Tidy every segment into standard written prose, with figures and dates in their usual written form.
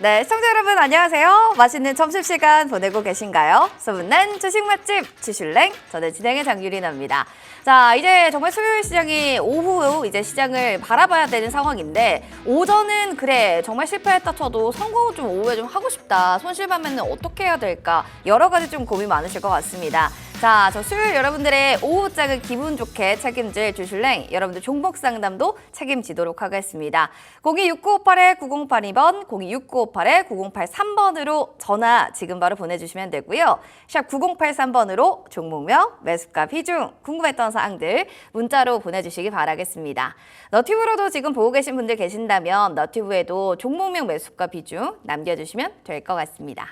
네, 시청자 여러분 안녕하세요. 맛있는 점심시간 보내고 계신가요? 소문난 주식 맛집 지슐랭, 저는 진행의 장유린입니다. 자, 이제 정말 수요일 시장이 오후 이제 시장을 바라봐야 되는 상황인데 오전은 그래 정말 실패했다 쳐도 성공을 좀 오후에 좀 하고 싶다. 손실반면은 어떻게 해야 될까? 여러 가지 좀 고민 많으실 것 같습니다. 자, 저 수요일 여러분들의 오후장을 기분 좋게 책임질 주슐랭, 여러분들 종목 상담도 책임지도록 하겠습니다. 026958-9082번, 026958-9083번으로 전화 지금 바로 보내주시면 되고요. 샵 9083번으로 종목명, 매수가, 비중, 궁금했던 사항들 문자로 보내주시기 바라겠습니다. 너튜브로도 지금 보고 계신 분들 계신다면 너튜브에도 종목명, 매수가, 비중 남겨주시면 될 것 같습니다.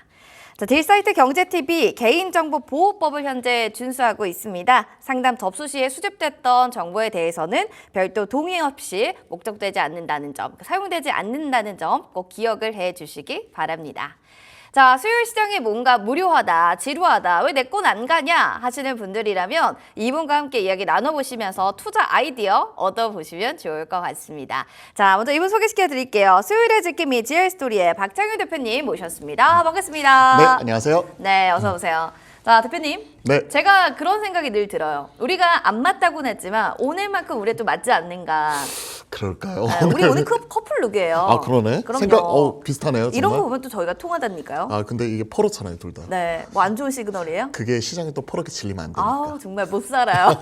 자, 딜사이트 경제TV 개인정보보호법을 현재 준수하고 있습니다. 상담 접수 시에 수집됐던 정보에 대해서는 별도 동의 없이 목적되지 않는다는 점, 사용되지 않는다는 점 꼭 기억을 해주시기 바랍니다. 자, 수요일 시장이 뭔가 무료하다, 지루하다, 왜 내 건 안 가냐 하시는 분들이라면 이분과 함께 이야기 나눠보시면서 투자 아이디어 얻어보시면 좋을 것 같습니다. 자, 먼저 이분 소개시켜 드릴게요. 수요일의 지킴이 GL스토리의 박창윤 대표님 모셨습니다. 반갑습니다. 네, 안녕하세요. 네, 어서 오세요. 자, 대표님. 네. 제가 그런 생각이 늘 들어요. 우리가 안 맞다고는 했지만 오늘만큼 우리가 또 맞지 않는가. 그럴까요? 네, 우리 오늘 커플룩이에요. 아, 그러네. 그럼요. 생각 비슷하네요. 이런 정말. 거 보면 또 저희가 통하다니까요. 아, 근데 이게 포로잖아요, 둘 다. 네, 뭐 안 좋은 시그널이에요? 그게 시장에 또 포렇게 질리면 안 되니까. 아우, 정말 못 살아요.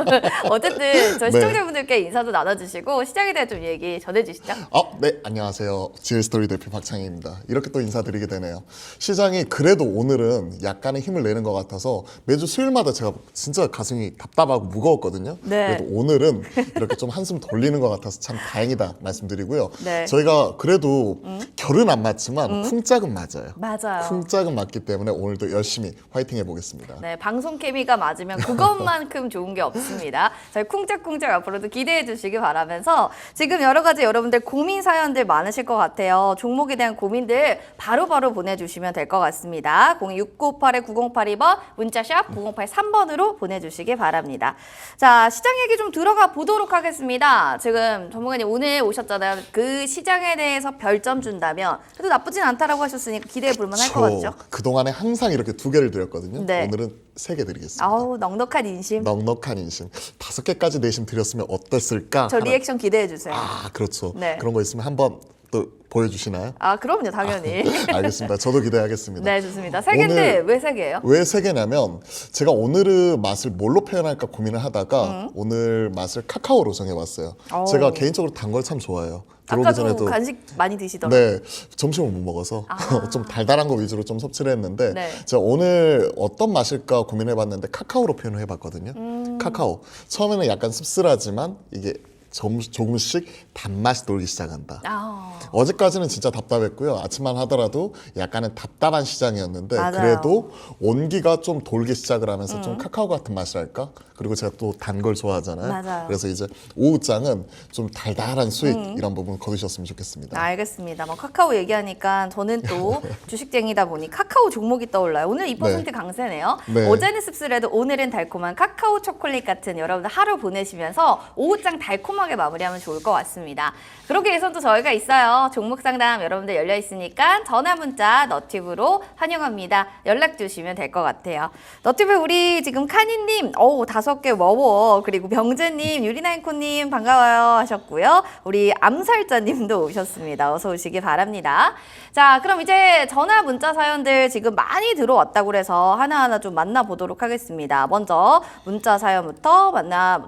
어쨌든 저 네. 시청자분들께 인사도 나눠주시고 시장에 대한 좀 얘기 전해주시죠. 네, 안녕하세요. GL스토리 대표 박창희입니다. 이렇게 또 인사드리게 되네요. 시장이 그래도 오늘은 약간의 힘을 내는 것 같아서 매주 수요일마다 제가 진짜 가슴이 답답하고 무거웠거든요. 네. 그래도 오늘은 이렇게 좀 한숨 돌리는 것 같아서 참 다행이다 말씀드리고요. 네. 저희가 그래도 결은 안 맞지만 쿵짝은 맞아요. 맞아요. 쿵짝은 맞기 때문에 오늘도 열심히 화이팅 해보겠습니다. 네, 방송 케미가 맞으면 그것만큼 좋은 게 없습니다. 저희 쿵짝쿵짝 앞으로도 기대해 주시기 바라면서 지금 여러 가지 여러분들 고민 사연들 많으실 것 같아요. 종목에 대한 고민들 바로바로 보내주시면 될 것 같습니다. 02958-9082번 문자샵 9083번으로 보내주시기 바랍니다. 자, 시장 얘기 좀 들어가 보도록 하겠습니다. 지금 전문가님 오늘 오셨잖아요. 그 시장에 대해서 별점 준다면 그래도 나쁘진 않다라고 하셨으니까 기대해 볼 만할 것 같죠? 그동안에 항상 이렇게 2개를 드렸거든요. 네. 오늘은 3개 드리겠습니다. 아우, 넉넉한 인심. 넉넉한 인심. 5개까지 내심 드렸으면 어땠을까? 저 리액션 기대해 주세요. 아, 그렇죠. 네. 그런 거 있으면 한번 또 보여주시나요? 아, 그럼요, 당연히. 알겠습니다. 저도 기대하겠습니다. 네, 좋습니다. 3개인데 왜 3개예요? 왜 3개냐면 제가 오늘의 맛을 뭘로 표현할까 고민을 하다가 오늘 맛을 카카오로 정해봤어요. 오. 제가 개인적으로 단 걸 참 좋아해요. 들어오기 아까도 전에도 간식 많이 드시더라고요. 네, 점심을 못 먹어서 아. 좀 달달한 거 위주로 좀 섭취를 했는데 네. 제가 오늘 어떤 맛일까 고민해봤는데 카카오로 표현을 해봤거든요. 카카오. 처음에는 약간 씁쓸하지만 이게 조금씩 단맛이 돌기 시작한다. 아, 어제까지는 진짜 답답했고요. 아침만 하더라도 약간은 답답한 시장이었는데 맞아요. 그래도 온기가 좀 돌기 시작을 하면서 좀 카카오 같은 맛이랄까? 그리고 제가 또 단 걸 좋아하잖아요. 맞아요. 그래서 이제 오후장은 좀 달달한 수익 이런 부분 거두셨으면 좋겠습니다. 알겠습니다. 뭐 카카오 얘기하니까 저는 또 주식쟁이다 보니 카카오 종목이 떠올라요. 오늘 2% 네. 강세네요. 네. 어제는 씁쓸해도 오늘은 달콤한 카카오 초콜릿 같은 여러분들 하루 보내시면서 오후장 달콤하게 마무리하면 좋을 것 같습니다. 그러기 위해서는 또 저희가 있어요. 종목 상담 여러분들 열려 있으니까 전화 문자 너튜브로 환영합니다. 연락 주시면 될 것 같아요. 너튜브 우리 지금 카니님 5개 워워 그리고 병재님 유리나인코님 반가워요 하셨고요. 우리 암살자님도 오셨습니다. 어서 오시기 바랍니다. 자, 그럼 이제 전화 문자 사연들 지금 많이 들어왔다고 그래서 하나하나 좀 만나보도록 하겠습니다. 먼저 문자 사연부터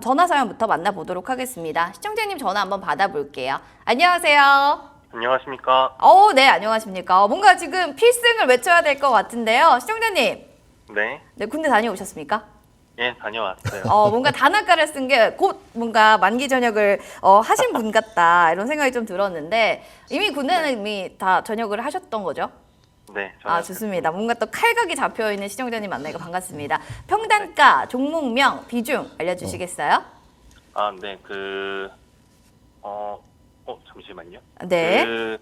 전화 사연부터 만나보도록 하겠습니다. 시청자님 전화 한번 받아볼게요. 안녕하세요. 안녕하십니까? 네, 안녕하십니까. 뭔가 지금 필승을 외쳐야 될 것 같은데요. 시청자님, 네. 네, 군대 다녀오셨습니까? 예, 다녀왔어요. 뭔가 단아가를 쓴 게 곧 뭔가 만기 전역을 하신 분 같다 이런 생각이 좀 들었는데 이미 군대는 이미 다 전역을 하셨던 거죠? 네. 아, 좋습니다. 뭔가 또 칼각이 잡혀있는 시청자님 만나니까 반갑습니다. 평단가, 종목명, 비중 알려주시겠어요? 아, 네. 잠시만요. 네. 그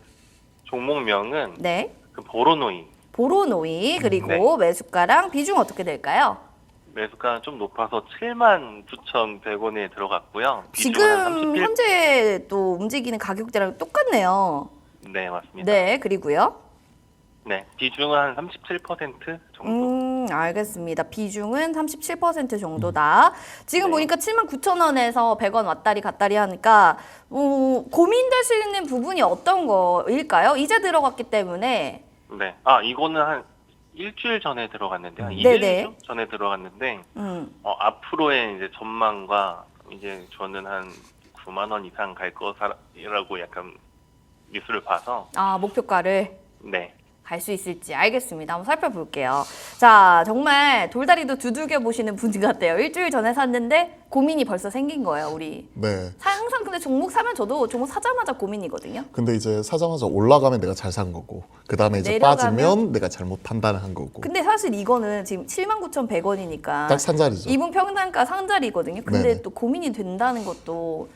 종목명은 네. 그 보로노이. 보로노이 그리고 네. 매수가랑 비중 어떻게 될까요? 매수가는 좀 높아서 79,100원에 들어갔고요. 비중은 지금 31. 현재 또 움직이는 가격대랑 똑같네요. 네, 맞습니다. 네, 그리고요. 네, 비중은 한 37% 정도. 알겠습니다. 비중은 37% 정도다. 지금 네. 보니까 79,000원에서 100원 왔다리 갔다리 하니까 고민되시는 부분이 어떤 거일까요? 이제 들어갔기 때문에. 네. 이거는 한 일주일 전에 들어갔는데, 한 네네. 2일 전에 들어갔는데, 음. 앞으로의 이제 전망과 이제 저는 한 9만 원 이상 갈 거라고 약간 뉴스를 봐서, 목표가를 네. 갈 수 있을지 알겠습니다. 한번 살펴볼게요. 자, 정말 돌다리도 두들겨 보시는 분 같아요. 일주일 전에 샀는데 고민이 벌써 생긴 거예요, 우리. 네. 항상 근데 종목 사면 저도 종목 사자마자 고민이거든요. 근데 이제 사자마자 올라가면 내가 잘 산 거고 그 다음에 이제 내려가면? 빠지면 내가 잘못 판단한 거고 근데 사실 이거는 지금 79,100원이니까 딱 산자리죠. 이분 평단가 상자리거든요. 근데 네네. 또 고민이 된다는 것도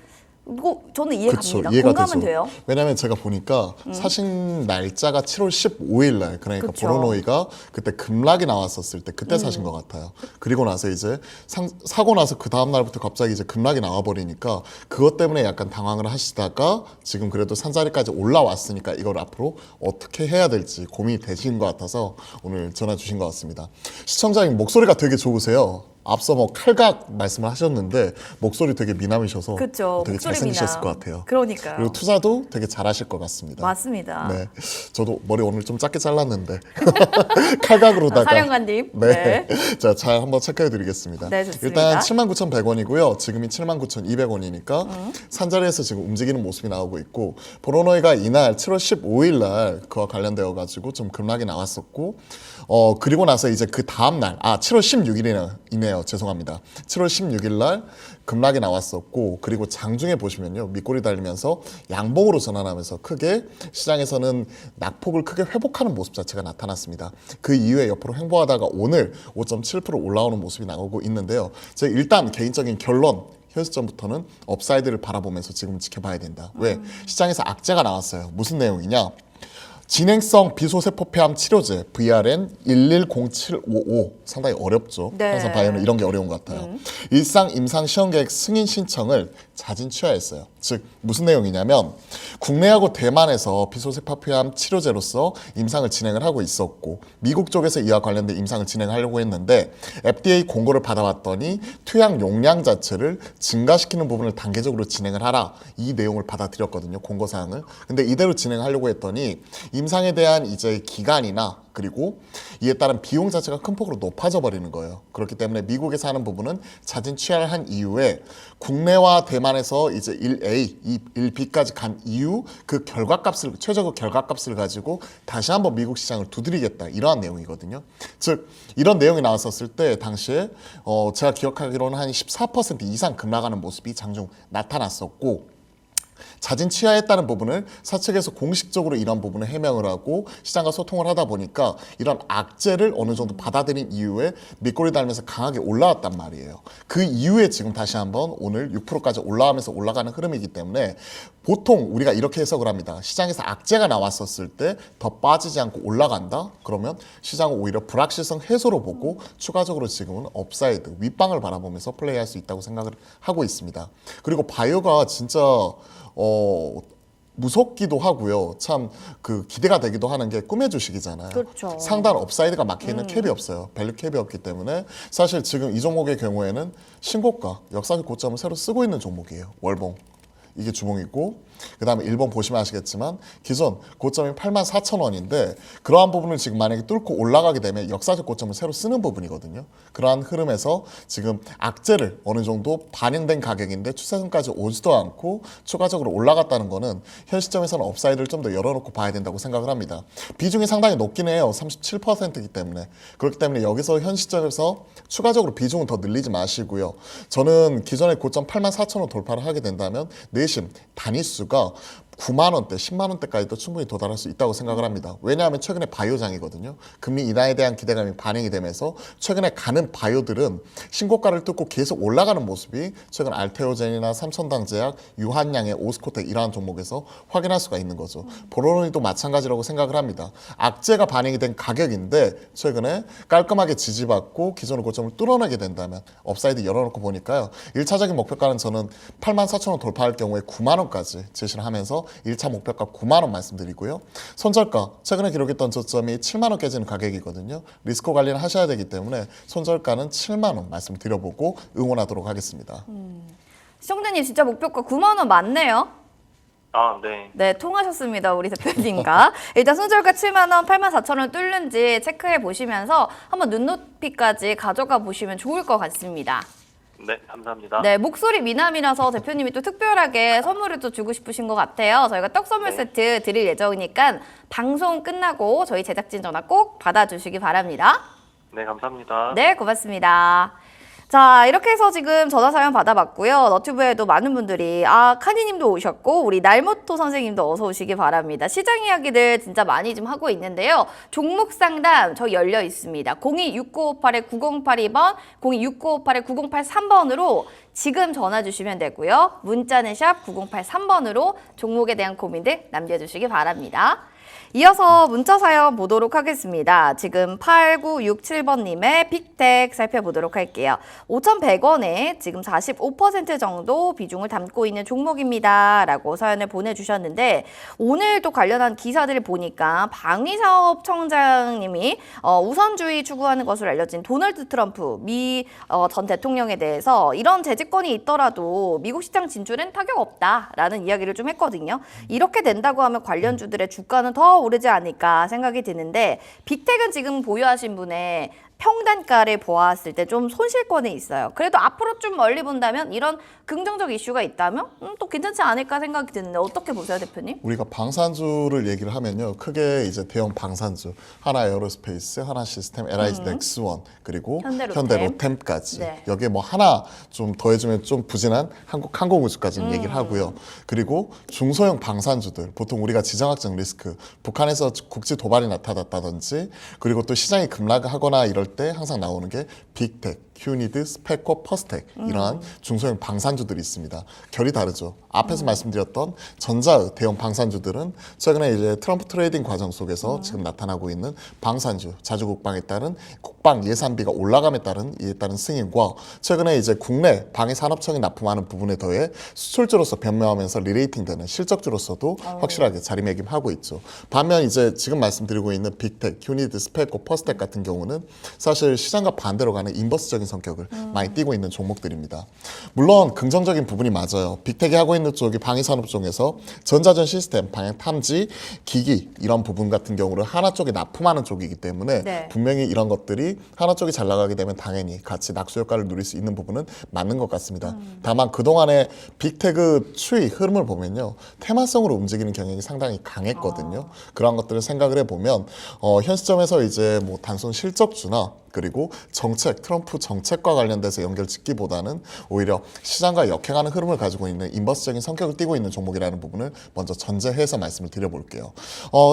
이거 저는 이해 그쵸, 갑니다. 이해가 공감은 되죠. 돼요. 왜냐면 제가 보니까 사신 날짜가 7월 15일 날 그러니까 그쵸. 보로노이가 그때 급락이 나왔었을 때 그때 사신 것 같아요. 그리고 나서 이제 사고 나서 그 다음 날부터 갑자기 이제 급락이 나와버리니까 그것 때문에 약간 당황을 하시다가 지금 그래도 산자리까지 올라왔으니까 이걸 앞으로 어떻게 해야 될지 고민이 되신 것 같아서 오늘 전화 주신 것 같습니다. 시청자님 목소리가 되게 좋으세요. 앞서 뭐 칼각 말씀을 하셨는데 목소리 되게 미남이셔서 그쵸. 되게 목소리 잘생기셨을 미남. 것 같아요. 그러니까요. 그리고 투자도 되게 잘하실 것 같습니다. 맞습니다. 네, 저도 머리 오늘 좀 짧게 잘랐는데 칼각으로다가. 사령관님. 네, 자, 잘 한번 체크해드리겠습니다. 네, 좋습니다. 일단 79,100원이고요. 지금이 79,200원이니까 산자리에서 지금 움직이는 모습이 나오고 있고 보로노이가 이날 7월 15일 날 그와 관련되어 가지고 좀 급락이 나왔었고 그리고 나서 이제 그 다음 날 7월 16일이네요. 죄송합니다. 7월 16일 날 급락이 나왔었고 그리고 장중에 보시면요. 밑골이 달리면서 양봉으로 전환하면서 크게 시장에서는 낙폭을 크게 회복하는 모습 자체가 나타났습니다. 그 이후에 옆으로 횡보하다가 오늘 5.7% 올라오는 모습이 나오고 있는데요. 제가 일단 개인적인 결론 현 시점부터는 업사이드를 바라보면서 지금 지켜봐야 된다. 왜? 시장에서 악재가 나왔어요. 무슨 내용이냐? 진행성 비소세포 폐암 치료제 VRN 110755 상당히 어렵죠. 네. 항상 바이오는 이런 게 어려운 것 같아요. 일상 임상 시험 계획 승인 신청을 자진 취하했어요. 즉 무슨 내용이냐면 국내하고 대만에서 비소세포 폐암 치료제로서 임상을 진행을 하고 있었고 미국 쪽에서 이와 관련된 임상을 진행하려고 했는데 FDA 공고를 받아왔더니 투약 용량 자체를 증가시키는 부분을 단계적으로 진행을 하라 이 내용을 받아들였거든요. 공고 사항을. 근데 이대로 진행하려고 했더니 임상에 대한 이제 기간이나 그리고 이에 따른 비용 자체가 큰 폭으로 높아져 버리는 거예요. 그렇기 때문에 미국에서 하는 부분은 자진 취하를 한 이후에 국내와 대만에서 이제 1A, 1B까지 간 이후 그 결과값을 최저급 결과값을 가지고 다시 한번 미국 시장을 두드리겠다 이러한 내용이거든요. 즉 이런 내용이 나왔었을 때 당시에 제가 기억하기로는 한 14% 이상 급락하는 모습이 장중 나타났었고 자진 취하했다는 부분을 사측에서 공식적으로 이런 부분을 해명을 하고 시장과 소통을 하다 보니까 이런 악재를 어느 정도 받아들인 이후에 밑골이 달면서 강하게 올라왔단 말이에요. 그 이후에 지금 다시 한번 오늘 6%까지 올라가면서 올라가는 흐름이기 때문에 보통 우리가 이렇게 해석을 합니다. 시장에서 악재가 나왔었을 때 더 빠지지 않고 올라간다? 그러면 시장은 오히려 불확실성 해소로 보고 추가적으로 지금은 업사이드, 윗방을 바라보면서 플레이할 수 있다고 생각을 하고 있습니다. 그리고 바이오가 진짜 무섭기도 하고요. 참 그 기대가 되기도 하는 게 꿈의 주식이잖아요. 그렇죠. 상단 업사이드가 막혀 있는 캡이 없어요. 밸류 캡이 없기 때문에 사실 지금 이 종목의 경우에는 신고가, 역사적 고점을 새로 쓰고 있는 종목이에요. 월봉. 이게 주봉이고 그다음에 1번 보시면 아시겠지만 기존 고점이 84,000원인데 그러한 부분을 지금 만약에 뚫고 올라가게 되면 역사적 고점을 새로 쓰는 부분이거든요. 그러한 흐름에서 지금 악재를 어느 정도 반영된 가격인데 추세선까지 오지도 않고 추가적으로 올라갔다는 거는 현 시점에서는 업사이드를 좀 더 열어놓고 봐야 된다고 생각을 합니다. 비중이 상당히 높긴 해요. 37%이기 때문에. 그렇기 때문에 여기서 현 시점에서 추가적으로 비중은 더 늘리지 마시고요. 저는 기존의 고점 84,000원 돌파를 하게 된다면 내심 단위수가 9만 원대, 10만 원대까지도 충분히 도달할 수 있다고 생각을 합니다. 왜냐하면 최근에 바이오장이거든요. 금리 인하에 대한 기대감이 반영이 되면서 최근에 가는 바이오들은 신고가를 뚫고 계속 올라가는 모습이 최근 알테오젠이나 삼천당제약, 유한양의 오스코텍 이러한 종목에서 확인할 수가 있는 거죠. 보로노이도 마찬가지라고 생각을 합니다. 악재가 반영이 된 가격인데 최근에 깔끔하게 지지받고 기존의 고점을 뚫어내게 된다면 업사이드 열어놓고 보니까요. 1차적인 목표가는 저는 84,000원 돌파할 경우에 9만 원까지 제시를 하면서 1차 목표가 9만 원 말씀드리고요. 손절가 최근에 기록했던 저점이 7만 원 깨지는 가격이거든요. 리스크 관리를 하셔야 되기 때문에 손절가는 7만 원 말씀드려보고 응원하도록 하겠습니다. 시청자님 진짜 목표가 9만 원 맞네요. 아, 네. 네, 통하셨습니다. 우리 대표님과. 일단 손절가 7만 원, 8만 4천 원 뚫는지 체크해 보시면서 한번 눈높이까지 가져가 보시면 좋을 것 같습니다. 네, 감사합니다. 네, 목소리 미남이라서 대표님이 또 특별하게 선물을 또 주고 싶으신 것 같아요. 저희가 떡 선물 네. 세트 드릴 예정이니까 방송 끝나고 저희 제작진 전화 꼭 받아주시기 바랍니다. 네, 감사합니다. 네, 고맙습니다. 자, 이렇게 해서 지금 전화 사연 받아봤고요. 너튜브에도 많은 분들이 카니님도 오셨고 우리 날모토 선생님도 어서 오시기 바랍니다. 시장 이야기들 진짜 많이 좀 하고 있는데요. 종목 상담 저희 열려 있습니다. 026958-9082번, 026958-9083번으로 지금 전화 주시면 되고요. 문자는 샵 9083번으로 종목에 대한 고민들 남겨주시기 바랍니다. 이어서 문자 사연 보도록 하겠습니다. 지금 8967번님의 빅텍 살펴보도록 할게요. 5,100원에 지금 45% 정도 비중을 담고 있는 종목입니다. 라고 사연을 보내주셨는데 오늘 또 관련한 기사들을 보니까 방위사업청장님이 우선주의 추구하는 것으로 알려진 도널드 트럼프 미 전 대통령에 대해서 이런 재집권이 있더라도 미국 시장 진출엔 타격 없다라는 이야기를 좀 했거든요. 이렇게 된다고 하면 관련주들의 주가는 더 오르지 않을까 생각이 드는데 빅텍은 지금 보유하신 분의 평단가를 보았을 때 좀 손실권에 있어요. 그래도 앞으로 좀 멀리 본다면 이런 긍정적 이슈가 있다면 또 괜찮지 않을까 생각이 드는데 어떻게 보세요, 대표님? 우리가 방산주를 얘기를 하면요. 크게 이제 대형 방산주, 하나 에어로스페이스, 하나 시스템, LIG 넥스원, 그리고 현대로템까지. 네. 여기에 뭐 하나 좀 더해주면 좀 부진한 한국 항공우주까지는 얘기를 하고요. 그리고 중소형 방산주들, 보통 우리가 지정학적 리스크, 북한에서 국지 도발이 나타났다든지, 그리고 또 시장이 급락하거나 이럴 때 항상 나오는 게 빅텍, 휴니드, 스페코, 퍼스텍 이러한 중소형 방산주들이 있습니다. 결이 다르죠. 앞에서 말씀드렸던 전자의 대형 방산주들은 최근에 이제 트럼프 트레이딩 과정 속에서 지금 나타나고 있는 방산주, 자주국방에 따른 국방 예산비가 올라감에 따른 이에 따른 승인과 최근에 이제 국내 방위산업청이 납품하는 부분에 더해 수출주로서 변모하면서 리레이팅되는 실적주로서도 확실하게 자리매김하고 있죠. 반면 이제 지금 말씀드리고 있는 빅텍, 휴니드, 스페코, 퍼스텍 같은 경우는 사실 시장과 반대로 가는 인버스적인 성격을 많이 띠고 있는 종목들입니다. 물론 긍정적인 부분이 맞아요. 빅텍이 하고 있는 쪽이 방위산업 쪽에서 전자전 시스템, 방향 탐지, 기기 이런 부분 같은 경우를 하나 쪽에 납품하는 쪽이기 때문에 네. 분명히 이런 것들이 하나 쪽이 잘 나가게 되면 당연히 같이 낙수 효과를 누릴 수 있는 부분은 맞는 것 같습니다. 다만 그동안의 빅텍의 추이 흐름을 보면요. 테마성으로 움직이는 경향이 상당히 강했거든요. 그런 것들을 생각을 해보면 현 시점에서 이제 뭐 단순 실적주나 그리고 정책, 트럼프 정책과 관련돼서 연결 짓기보다는 오히려 시장과 역행하는 흐름을 가지고 있는 인버스적인 성격을 띠고 있는 종목이라는 부분을 먼저 전제해서 말씀을 드려볼게요.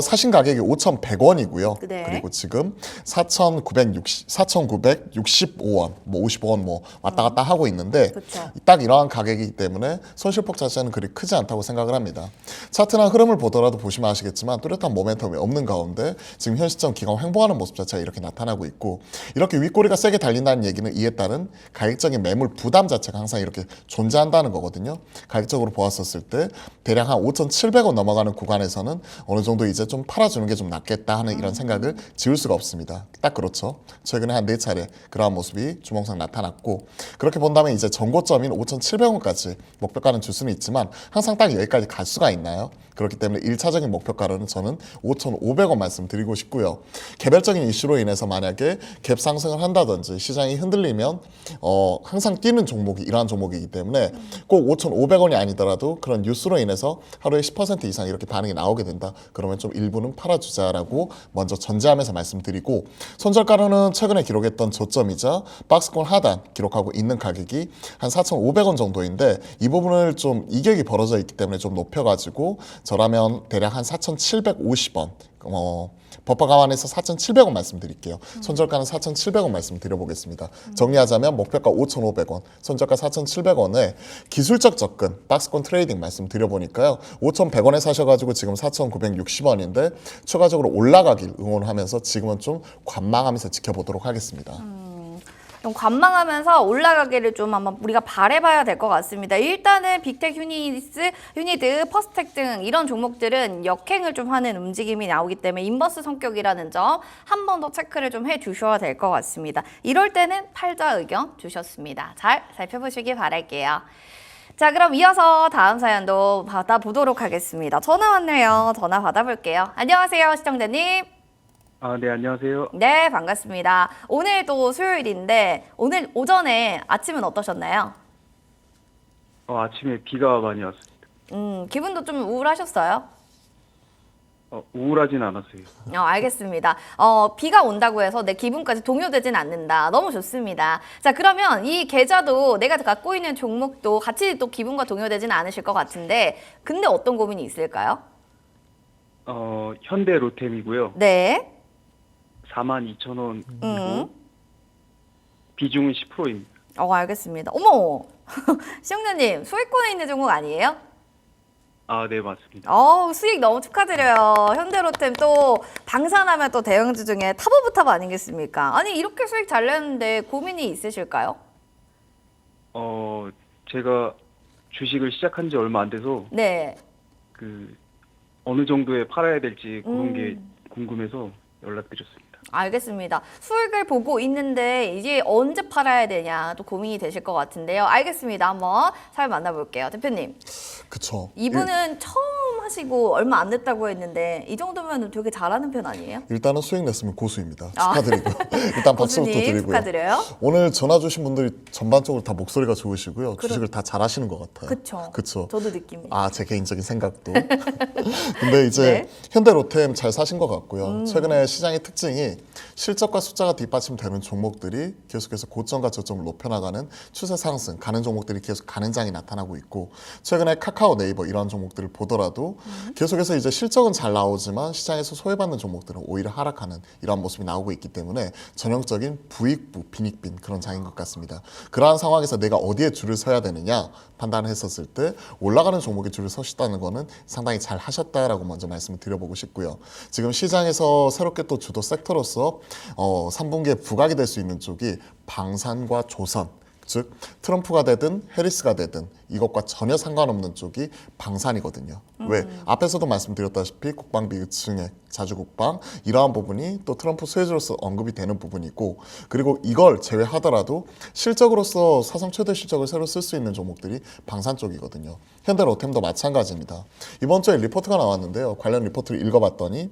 사신 가격이 5,100원이고요. 네. 그리고 지금 4,965원, 뭐 55원 뭐 왔다 갔다 하고 있는데 그쵸. 딱 이러한 가격이기 때문에 손실폭 자체는 그리 크지 않다고 생각을 합니다. 차트나 흐름을 보더라도 보시면 아시겠지만 뚜렷한 모멘텀이 없는 가운데 지금 현 시점 기관 횡보하는 모습 자체가 이렇게 나타나고 있고 이렇게 윗꼬리가 세게 달린다는 얘기는 이에 따른 가격적인 매물 부담 자체가 항상 이렇게 존재한다는 거거든요. 가격적으로 보았었을 때 대략 한 5,700원 넘어가는 구간에서는 어느 정도 이제 좀 팔아주는 게 좀 낫겠다 하는 이런 생각을 지울 수가 없습니다. 딱 그렇죠. 최근에 한 4차례 그러한 모습이 주목상 나타났고 그렇게 본다면 이제 전고점인 5,700원까지 목표가는 줄 수는 있지만 항상 딱 여기까지 갈 수가 있나요? 그렇기 때문에 1차적인 목표가로는 저는 5,500원 말씀드리고 싶고요. 개별적인 이슈로 인해서 만약에 갭 상승을 한다든지 시장이 흔들리면 항상 뛰는 종목이 이러한 종목이기 때문에 꼭 5,500원이 아니더라도 그런 뉴스로 인해서 하루에 10% 이상 이렇게 반응이 나오게 된다. 그러면 좀 일부는 팔아주자라고 먼저 전제하면서 말씀드리고 손절가로는 최근에 기록했던 저점이자 박스권 하단 기록하고 있는 가격이 한 4,500원 정도인데 이 부분을 좀 이격이 벌어져 있기 때문에 좀 높여가지고 저라면 대략 한 4,750원 버퍼 감안해서 4,700원 말씀드릴게요. 손절가는 4,700원 말씀드려보겠습니다. 정리하자면 목표가 5,500원, 손절가 4,700원에 기술적 접근, 박스권 트레이딩 말씀드려보니까요. 5,100원에 사셔가지고 지금 4,960원인데 추가적으로 올라가길 응원하면서 지금은 좀 관망하면서 지켜보도록 하겠습니다. 좀 관망하면서 올라가기를 좀 한번 우리가 바라봐야 될 것 같습니다. 일단은 빅텍, 유니드, 퍼스텍 등 이런 종목들은 역행을 좀 하는 움직임이 나오기 때문에 인버스 성격이라는 점 한 번 더 체크를 좀 해주셔야 될 것 같습니다. 이럴 때는 팔자 의견 주셨습니다. 잘 살펴보시기 바랄게요. 자, 그럼 이어서 다음 사연도 받아보도록 하겠습니다. 전화 왔네요. 전화 받아볼게요. 안녕하세요, 시청자님. 네, 안녕하세요. 네, 반갑습니다. 오늘도 수요일인데 오늘 오전에 아침은 어떠셨나요? 아침에 비가 많이 왔습니다. 기분도 좀 우울하셨어요? 우울하진 않았어요. 알겠습니다. 비가 온다고 해서 내 기분까지 동요되진 않는다. 너무 좋습니다. 자, 그러면 이 계좌도 내가 갖고 있는 종목도 같이 또 기분과 동요되진 않으실 것 같은데 근데 어떤 고민이 있을까요? 현대 로템이고요. 네. 42,000원이고 비중은 10%입니다. 알겠습니다. 어머! 시청자님, 수익권에 있는 종목 아니에요? 네, 맞습니다. 수익 너무 축하드려요. 현대로템 또 방산하면 또 대형주 중에 탑 오브 탑 아니겠습니까? 아니 이렇게 수익 잘 내는데 고민이 있으실까요? 제가 주식을 시작한 지 얼마 안 돼서 네. 어느 정도에 팔아야 될지 그런 게 궁금해서 연락드렸습니다. 알겠습니다. 수익을 보고 있는데 이제 언제 팔아야 되냐 또 고민이 되실 것 같은데요. 알겠습니다. 한번 잘 만나볼게요. 대표님. 그쵸. 이분은 처음 하시고 얼마 안 됐다고 했는데 이 정도면 되게 잘하는 편 아니에요? 일단은 수익 냈으면 고수입니다. 축하드리고요. 일단 박수부터 고수님, 드리고요. 축하드려요. 오늘 전화 주신 분들이 전반적으로 다 목소리가 좋으시고요. 주식을 다 잘하시는 것 같아요. 그쵸. 그쵸. 저도 느낍니다. 제 개인적인 생각도. 근데 이제 네. 현대로템 잘 사신 것 같고요. 최근에 시장의 특징이 실적과 숫자가 뒷받침되는 종목들이 계속해서 고점과 저점을 높여나가는 추세 상승, 가는 종목들이 계속 가는 장이 나타나고 있고 최근에 카카오, 네이버 이런 종목들을 보더라도 계속해서 이제 실적은 잘 나오지만 시장에서 소외받는 종목들은 오히려 하락하는 이런 모습이 나오고 있기 때문에 전형적인 부익부, 빈익빈 그런 장인 것 같습니다. 그러한 상황에서 내가 어디에 줄을 서야 되느냐 판단을 했었을 때 올라가는 종목에 줄을 서셨다는 거는 상당히 잘 하셨다라고 먼저 말씀을 드려보고 싶고요. 지금 시장에서 새롭게 또 주도 섹터로서 3분기에 부각이 될 수 있는 쪽이 방산과 조선, 즉 트럼프가 되든 해리스가 되든 이것과 전혀 상관없는 쪽이 방산이거든요. 왜? 앞에서도 말씀드렸다시피 국방비 의층의 자주국방 이러한 부분이 또 트럼프 수혜주로서 언급이 되는 부분이고 그리고 이걸 제외하더라도 실적으로서 사상 최대 실적을 새로 쓸 수 있는 종목들이 방산 쪽이거든요. 현대로템도 마찬가지입니다. 이번 주에 리포트가 나왔는데요. 관련 리포트를 읽어봤더니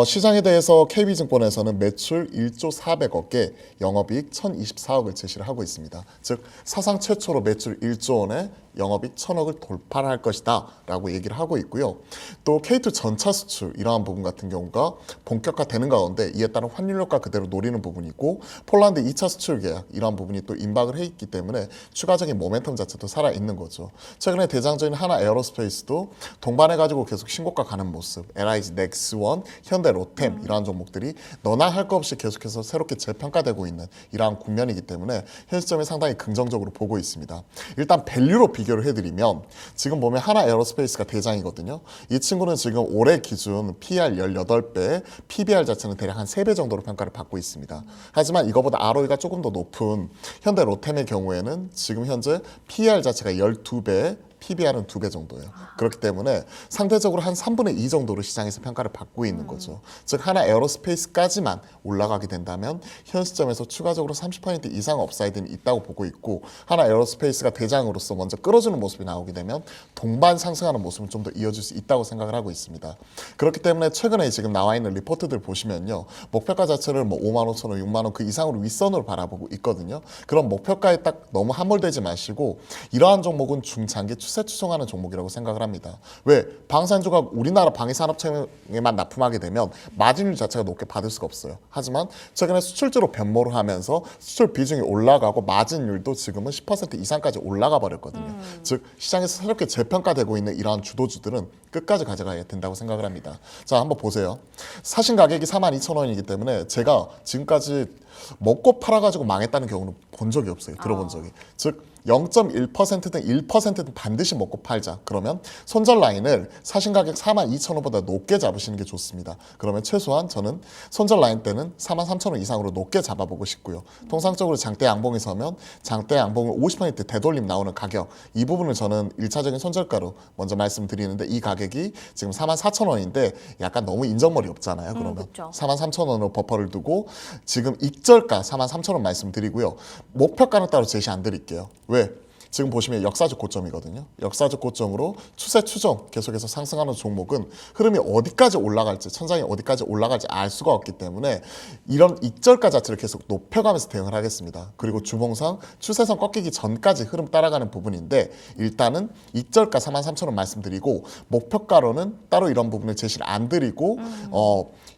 시장에 대해서 KB증권에서는 매출 1조 400억에 영업이익 1,024억을 제시를 하고 있습니다. 즉 사상 최초로 매출 1조 원에 영업이익 1,000억을 돌파를 할 것이다 라고 얘기를 하고 있고요. 또 K2 전차 수출 이러한 부분 같은 경우가 본격화되는 가운데 이에 따른 환율 효과 그대로 노리는 부분이고 폴란드 2차 수출 계약 이러한 부분이 또 임박을 해 있기 때문에 추가적인 모멘텀 자체도 살아있는 거죠. 최근에 대장주인 하나 에어로스페이스도 동반해가지고 계속 신고가 가는 모습 LIG, 넥스원, 현대로템 이러한 종목들이 너나 할 것 없이 계속해서 새롭게 재평가되고 있는 이러한 국면이기 때문에 현 시점에 상당히 긍정적으로 보고 있습니다. 일단 밸류로 비교를 해드리면 지금 보면 하나 에어로스페이스가 대장이거든요. 이 친구는 지금 올해 기준 PER 18배, PBR 자체는 대략 한 3배 정도로 평가를 받고 있습니다. 하지만 이거보다 ROE가 조금 더 높은 현대로템의 경우에는 지금 현재 PER 자체가 12배, PBR은 2배 정도예요. 그렇기 때문에 상대적으로 한 3분의 2 정도로 시장에서 평가를 받고 있는 거죠. 즉 하나 에어로스페이스까지만 올라가게 된다면 현 시점에서 추가적으로 30% 이상 업사이드는 있다고 보고 있고 하나 에어로스페이스가 대장으로서 먼저 끌어주는 모습이 나오게 되면 동반 상승하는 모습은 좀 더 이어질 수 있다고 생각을 하고 있습니다. 그렇기 때문에 최근에 지금 나와 있는 리포트들 보시면요. 목표가 자체를 55,000원, 6만원 그 이상으로 윗선으로 바라보고 있거든요. 그런 목표가에 딱 너무 함몰되지 마시고 이러한 종목은 중장기 추세 추종하는 종목이라고 생각을 합니다. 왜? 방산주가 우리나라 방위산업청에만 납품하게 되면 마진율 자체가 높게 받을 수가 없어요. 하지만 최근에 수출주로 변모를 하면서 수출 비중이 올라가고 마진율도 지금은 10% 이상까지 올라가 버렸거든요. 즉 시장에서 새롭게 재평가되고 있는 이러한 주도주들은 끝까지 가져가야 된다고 생각을 합니다. 자, 한번 보세요. 사신 가격이 42,000원이기 때문에 제가 지금까지 먹고 팔아가지고 망했다는 경우는 본 적이 없어요. 들어본 적이. 즉 0.1%든 1%든 반드시 먹고 팔자. 그러면 손절 라인을 사신 가격 42,000원보다 높게 잡으시는 게 좋습니다. 그러면 최소한 저는 손절 라인 때는 43,000원 이상으로 높게 잡아보고 싶고요. 통상적으로 장대 양봉에 서면 장대 양봉을 50% 되돌림 나오는 가격, 이 부분을 저는 1차적인 손절가로 먼저 말씀드리는데, 이 가격이 지금 44,000원인데 약간 너무 인정머리 없잖아요. 그러면 그쵸. 43,000원으로 버퍼를 두고 지금 익절가 43,000원 말씀드리고요. 목표가는 따로 제시 안 드릴게요. 왜? 지금 보시면 역사적 고점이거든요. 역사적 고점으로 추세 추정 계속해서 상승하는 종목은 흐름이 어디까지 올라갈지, 천장이 어디까지 올라갈지 알 수가 없기 때문에 이런 익절가 자체를 계속 높여가면서 대응을 하겠습니다. 그리고 주봉상 추세선 꺾이기 전까지 흐름 따라가는 부분인데, 일단은 익절가 43,000원 말씀드리고 목표가로는 따로 이런 부분을 제시를 안 드리고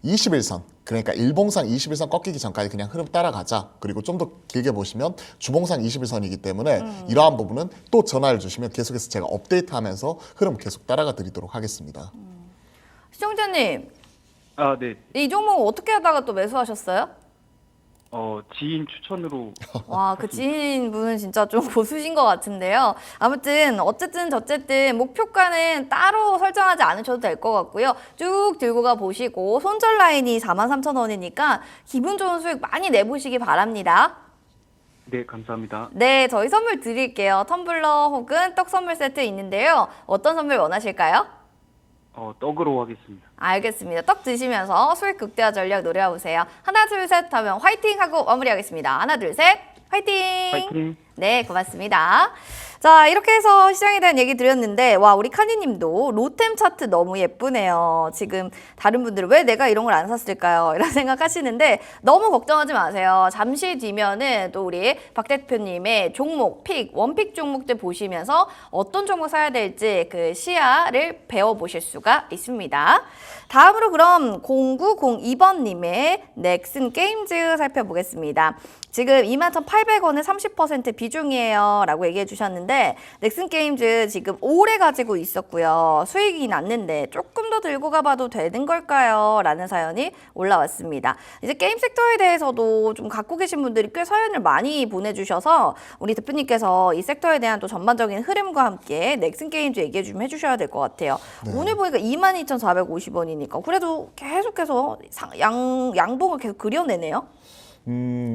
21선, 그러니까 일봉상 21선 꺾이기 전까지 그냥 흐름 따라가자. 그리고 좀 더 길게 보시면 주봉상 21선이기 때문에 이러한 부분은 또 전화를 주시면 계속해서 제가 업데이트하면서 흐름 계속 따라가 드리도록 하겠습니다. 시청자님, 아, 네. 이 종목 어떻게 하다가 또 매수하셨어요? 지인 추천으로 와, 그 지인분은 진짜 좀 고수신 것 같은데요. 아무튼 어쨌든 저쨌든 목표가는 따로 설정하지 않으셔도 될 것 같고요. 쭉 들고 가 보시고 손절 라인이 43,000원이니까 기분 좋은 수익 많이 내보시기 바랍니다. 네, 감사합니다. 네, 저희 선물 드릴게요. 텀블러 혹은 떡 선물 세트 있는데요. 어떤 선물 원하실까요? 떡으로 하겠습니다. 알겠습니다. 떡 드시면서 수익 극대화 전략 노려보세요. 하나, 둘, 셋 하면 화이팅 하고 마무리하겠습니다. 하나, 둘, 셋, 화이팅! 파이팅! 네, 고맙습니다. 자, 이렇게 해서 시장에 대한 얘기 드렸는데, 와, 우리 카니님도 로템 차트 너무 예쁘네요. 지금 다른 분들은 왜 내가 이런 걸 안 샀을까요? 이런 생각하시는데 너무 걱정하지 마세요. 잠시 뒤면은 또 우리 박 대표님의 종목, 원픽 종목들 보시면서 어떤 종목 사야 될지 그 시야를 배워보실 수가 있습니다. 다음으로 그럼 0902번님의 넥슨 게임즈 살펴보겠습니다. 지금 21,800원에 30% 비중이에요 라고 얘기해 주셨는데, 넥슨 게임즈 지금 오래 가지고 있었고요. 수익이 났는데 조금 더 들고 가봐도 되는 걸까요? 라는 사연이 올라왔습니다. 이제 게임 섹터에 대해서도 좀 갖고 계신 분들이 꽤 사연을 많이 보내주셔서 우리 대표님께서 이 섹터에 대한 또 전반적인 흐름과 함께 넥슨 게임즈 얘기해 좀 해주셔야 될 것 같아요. 네. 오늘 보니까 22,450원이니까 그래도 계속해서 양봉을 계속 그려내네요.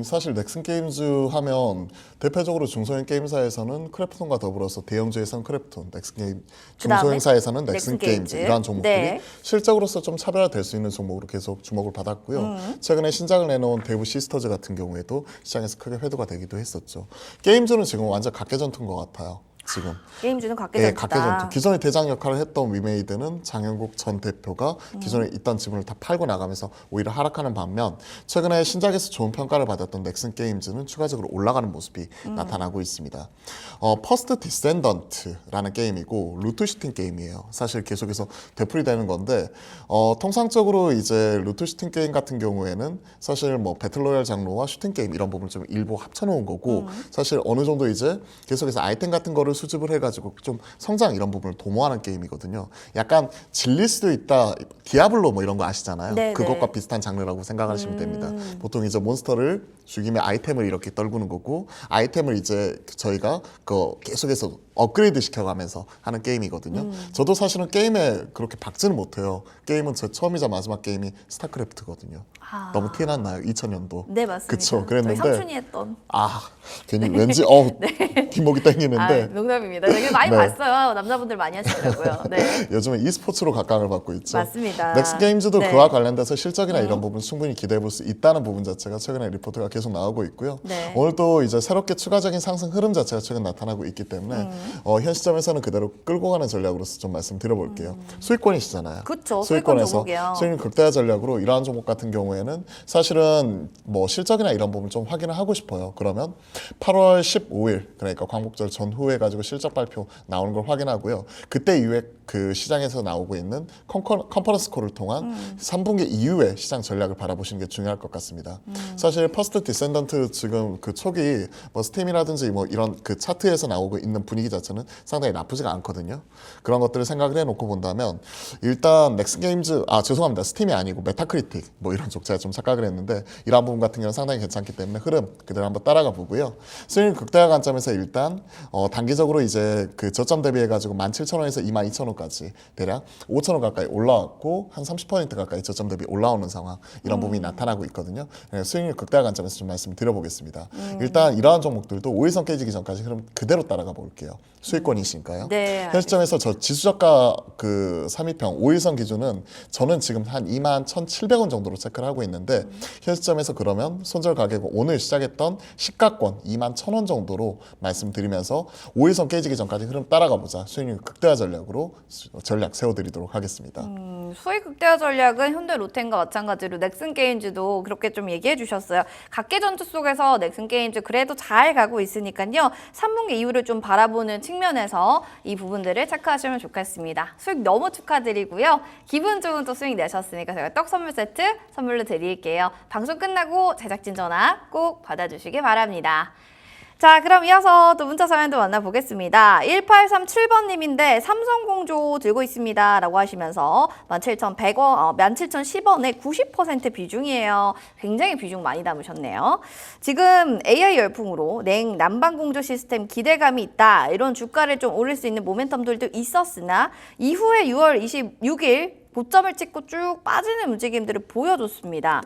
사실 넥슨 게임즈 하면 대표적으로 중소형 게임사에서는 크래프톤과 더불어서 대형주에서는 크래프톤, 넥슨 게임, 그다음에 중소형사에서는 넥슨 넥슨 게임즈. 게임즈, 이러한 종목들이 네. 실적으로서 좀 차별화될 수 있는 종목으로 계속 주목을 받았고요. 최근에 신작을 내놓은 데브 시스터즈 같은 경우에도 시장에서 크게 회도가 되기도 했었죠. 게임즈는 지금 완전 각계전투인 것 같아요. 지금. 게임주는 네, 각계전투다. 각계전투. 기존의 대장 역할을 했던 위메이드는 장영국 전 대표가 기존에 있던 지분을 다 팔고 나가면서 오히려 하락하는 반면, 최근에 신작에서 좋은 평가를 받았던 넥슨 게임즈는 추가적으로 올라가는 모습이 나타나고 있습니다. 퍼스트 디센던트라는 게임이고 루트 슈팅 게임이에요. 사실 계속해서 되풀이되는 건데, 통상적으로 이제 루트 슈팅 게임 같은 경우에는 사실 뭐 배틀로얄 장르와 슈팅 게임 이런 부분을 좀 일부 합쳐놓은 거고, 사실 어느 정도 이제 계속해서 아이템 같은 거를 수집을 해가지고 좀 성장 이런 부분을 도모하는 게임이거든요. 약간 질릴 수도 있다. 디아블로 뭐 이런 거 아시잖아요. 네, 그것과 네. 비슷한 장르라고 생각하시면 됩니다. 보통 이제 몬스터를 죽이면 아이템을 이렇게 떨구는 거고, 아이템을 이제 저희가 그 계속해서 업그레이드 시켜가면서 하는 게임이거든요. 저도 사실은 게임에 그렇게 박지는 못해요. 게임은 제 처음이자 마지막 게임이 스타크래프트거든요. 아. 너무 티났나요? 2000년도. 네, 맞습니다. 그쵸. 그랬는데 저희 삼촌이 했던. 괜히 왠지 뒷목이 땡기는데 농담입니다. 되게 많이 네. 봤어요. 남자분들 많이 하시더라고요. 네. 요즘에 e스포츠로 각광을 받고 있죠. 맞습니다. 넥슨 게임즈도 네. 그와 관련돼서 실적이나 이런 부분 충분히 기대해 볼 수 있다는 부분 자체가 최근에 리포트가 계속 나오고 있고요. 네. 오늘 또 이제 새롭게 추가적인 상승 흐름 자체가 최근 나타나고 있기 때문에 현 시점에서는 그대로 끌고 가는 전략으로서 좀 말씀드려볼게요. 수익권이시잖아요. 그쵸, 수익권 수익권에서 종목이요. 수익 극대화 전략으로 이러한 종목 같은 경우에는 사실은 뭐 실적이나 이런 부분 좀 확인을 하고 싶어요. 그러면 8월 15일 그러니까 광복절 전후에 가지고 실적 발표 나오는 걸 확인하고요. 그때 이후에 그 시장에서 나오고 있는 컨퍼런스 콜을 통한 3분기 이후에 시장 전략을 바라보시는 게 중요할 것 같습니다. 사실 퍼스트 디센던트 지금 그 초기 뭐 스팀이라든지 뭐 이런 그 차트에서 나오고 있는 분위기 자체는 상당히 나쁘지가 않거든요. 그런 것들을 생각을 해놓고 본다면 일단 넥슨게임즈 죄송합니다. 스팀이 아니고 메타크리틱 뭐 이런 쪽 제가 좀 착각을 했는데 이러한 부분 같은 경우는 상당히 괜찮기 때문에 흐름 그대로 한번 따라가 보고요. 수익률 극대화 관점에서 일단 단기적으로 이제 그 저점 대비해가지고 17,000원에서 22,000원까지 대략 5,000원 가까이 올라왔고 한 30% 가까이 저점 대비 올라오는 상황 이런 부분이 나타나고 있거든요. 수익률 극대화 관점에서 좀 말씀을 드려보겠습니다. 일단 이러한 종목들도 5일선 깨지기 전까지 흐름 그대로 따라가 볼게요. 수익권이시니까요. 네, 현 시점에서 저 지수저가 그 3위평 5일선 기준은 저는 지금 한 21,700원 정도로 체크를 하고 있는데 현 시점에서 그러면 손절 가격은 오늘 시작했던 시가권 21,000원 정도로 말씀드리면서 5일선 깨지기 전까지 흐름 따라가 보자. 수익률 극대화 전략으로 전략 세워드리도록 하겠습니다. 수익 극대화 전략은 현대 로템과 마찬가지로 넥슨게임즈도 그렇게 좀 얘기해 주셨어요. 각계 전투 속에서 넥슨게임즈 그래도 잘 가고 있으니까요. 3분기 이후를 좀 바라보는 측면에서 이 부분들을 체크하시면 좋겠습니다. 수익 너무 축하드리고요. 기분 좋은 또 수익 내셨으니까 제가 떡 선물 세트 선물로 드릴게요. 방송 끝나고 제작진 전화 꼭 받아주시기 바랍니다. 자, 그럼 이어서 또 문자 사연도 만나보겠습니다. 1837번님인데 삼성공조 들고 있습니다 라고 하시면서 17,100원, 17,010원에 90% 비중이에요. 굉장히 비중 많이 담으셨네요. 지금 AI 열풍으로 난방공조 시스템 기대감이 있다. 이런 주가를 좀 올릴 수 있는 모멘텀들도 있었으나 이후에 6월 26일 고점을 찍고 쭉 빠지는 움직임들을 보여줬습니다.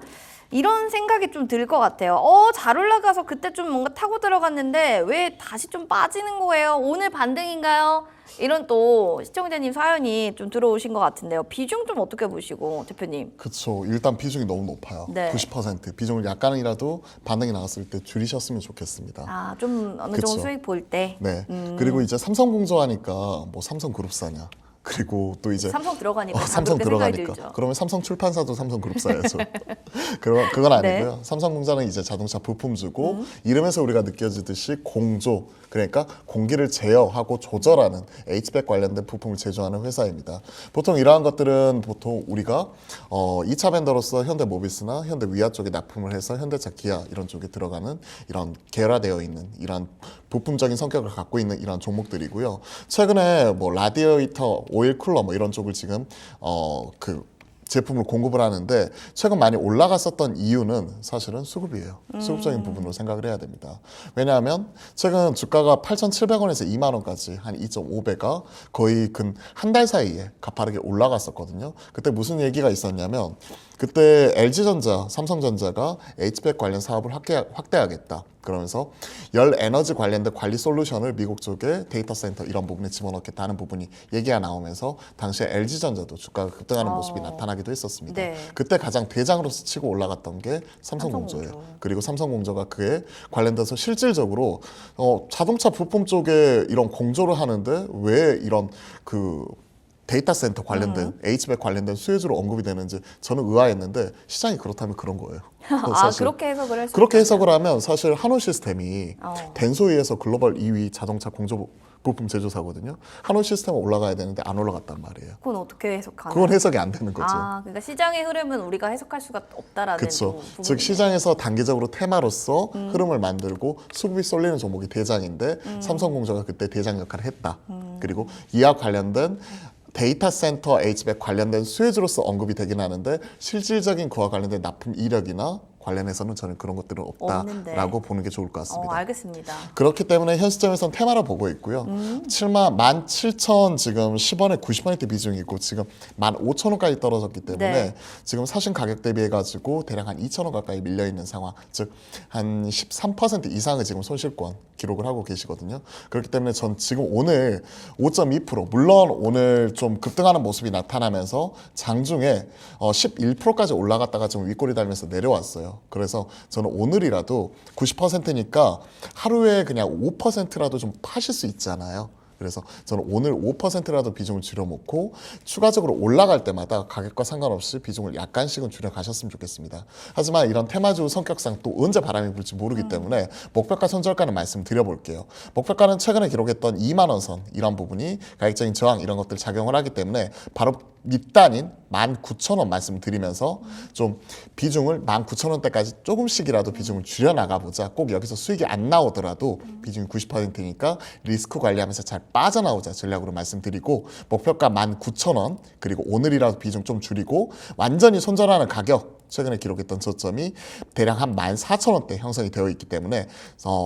이런 생각이 좀 들 것 같아요. 잘 올라가서 그때 좀 뭔가 타고 들어갔는데 왜 다시 좀 빠지는 거예요? 오늘 반등인가요? 이런 또 시청자님 사연이 좀 들어오신 것 같은데요. 비중 좀 어떻게 보시고 대표님? 그렇죠. 일단 비중이 너무 높아요. 네. 90% 비중을 약간이라도 반등이 나왔을 때 줄이셨으면 좋겠습니다. 좀 어느 그쵸. 정도 수익 볼 때. 네. 그리고 이제 삼성공조 하니까 뭐 삼성그룹사냐. 그리고 또 이제 삼성 들어가니까 삼성 그렇게 생각이 들어가니까 들죠. 그러면 삼성출판사도 삼성그룹사야죠. 그건 아니고요. 네. 삼성공사는 이제 자동차 부품주고 이름에서 우리가 느껴지듯이 공조 그러니까 공기를 제어하고 조절하는 H백 관련된 부품을 제조하는 회사입니다. 보통 이러한 것들은 보통 우리가 2차 벤더로서 현대모비스나 현대위아 쪽에 납품을 해서 현대차, 기아 이런 쪽에 들어가는 이런 계열화되어 있는 이런 부품적인 성격을 갖고 있는 이런 종목들이고요. 최근에 뭐 라디에이터, 오일 쿨러 뭐 이런 쪽을 지금 제품을 공급을 하는데 최근 많이 올라갔었던 이유는 사실은 수급이에요. 수급적인 부분으로 생각을 해야 됩니다. 왜냐하면 최근 주가가 8,700원에서 2만 원까지 한 2.5배가 거의 근 한 달 사이에 가파르게 올라갔었거든요. 그때 무슨 얘기가 있었냐면 그때 LG전자, 삼성전자가 H백 관련 사업을 확대하겠다. 그러면서 열 에너지 관련된 관리 솔루션을 미국 쪽에 데이터 센터 이런 부분에 집어넣겠다는 부분이 얘기가 나오면서 당시에 LG전자도 주가가 급등하는 모습이 나타나기도 했었습니다. 네. 그때 가장 대장으로서 치고 올라갔던 게 삼성공조예요. 삼성공조. 그리고 삼성공조가 그에 관련돼서 실질적으로 자동차 부품 쪽에 이런 공조를 하는데 왜 이런 데이터 센터 관련된 H백 관련된 수혜주로 언급이 되는지 저는 의아했는데 시장이 그렇다면 그런 거예요. 사실 그렇게 해석을 할 수 그렇게 있군요. 해석을 하면 사실 한올 시스템이 어. 덴소이에서 글로벌 2위 자동차 공조 부품 제조사거든요. 한올 시스템은 올라가야 되는데 안 올라갔단 말이에요. 그건 어떻게 해석하나요? 그건 해석이 안 되는 거죠. 그러니까 시장의 흐름은 우리가 해석할 수가 없다라는 그렇죠. 또 부분이네요. 즉 시장에서 단기적으로 테마로서 흐름을 만들고 수급이 쏠리는 종목이 대장인데 삼성공조가 그때 대장 역할을 했다. 그리고 이와 관련된 데이터 센터 H백 관련된 수혜주로서 언급이 되긴 하는데 실질적인 그와 관련된 납품 이력이나 관련해서는 저는 그런 것들은 없는데. 없다라고 보는 게 좋을 것 같습니다. 알겠습니다. 그렇기 때문에 현 시점에서는 테마로 보고 있고요. 17,000 지금 10원에 90% 비중이 있고 지금 15,000원까지 떨어졌기 때문에 네. 지금 사신 가격 대비해 가지고 대략 한 2,000원 가까이 밀려 있는 상황. 즉 한 13% 이상의 지금 손실권 기록을 하고 계시거든요. 그렇기 때문에 전 지금 오늘 5.2% 물론 오늘 좀 급등하는 모습이 나타나면서 장중에 11%까지 올라갔다가 지금 윗꼬리 달면서 내려왔어요. 그래서 저는 오늘이라도 90%니까 하루에 그냥 5%라도 좀 파실 수 있잖아요. 그래서 저는 오늘 5%라도 비중을 줄여놓고 추가적으로 올라갈 때마다 가격과 상관없이 비중을 약간씩은 줄여가셨으면 좋겠습니다. 하지만 이런 테마주 성격상 또 언제 바람이 불지 모르기 때문에 목표가 손절가는 말씀드려볼게요. 목표가는 최근에 기록했던 2만 원 선 이런 부분이 가격적인 저항 이런 것들 작용을 하기 때문에 바로 밑단인 19,000원 말씀드리면서 좀 비중을 19,000원대까지 조금씩이라도 비중을 줄여나가보자. 꼭 여기서 수익이 안 나오더라도 비중이 90%니까 리스크 관리하면서 잘 빠져나오자 전략으로 말씀드리고 목표가 19,000원 그리고 오늘이라도 비중 좀 줄이고 완전히 손절하는 가격 최근에 기록했던 저점이 대략 한 14,000원대 형성이 되어 있기 때문에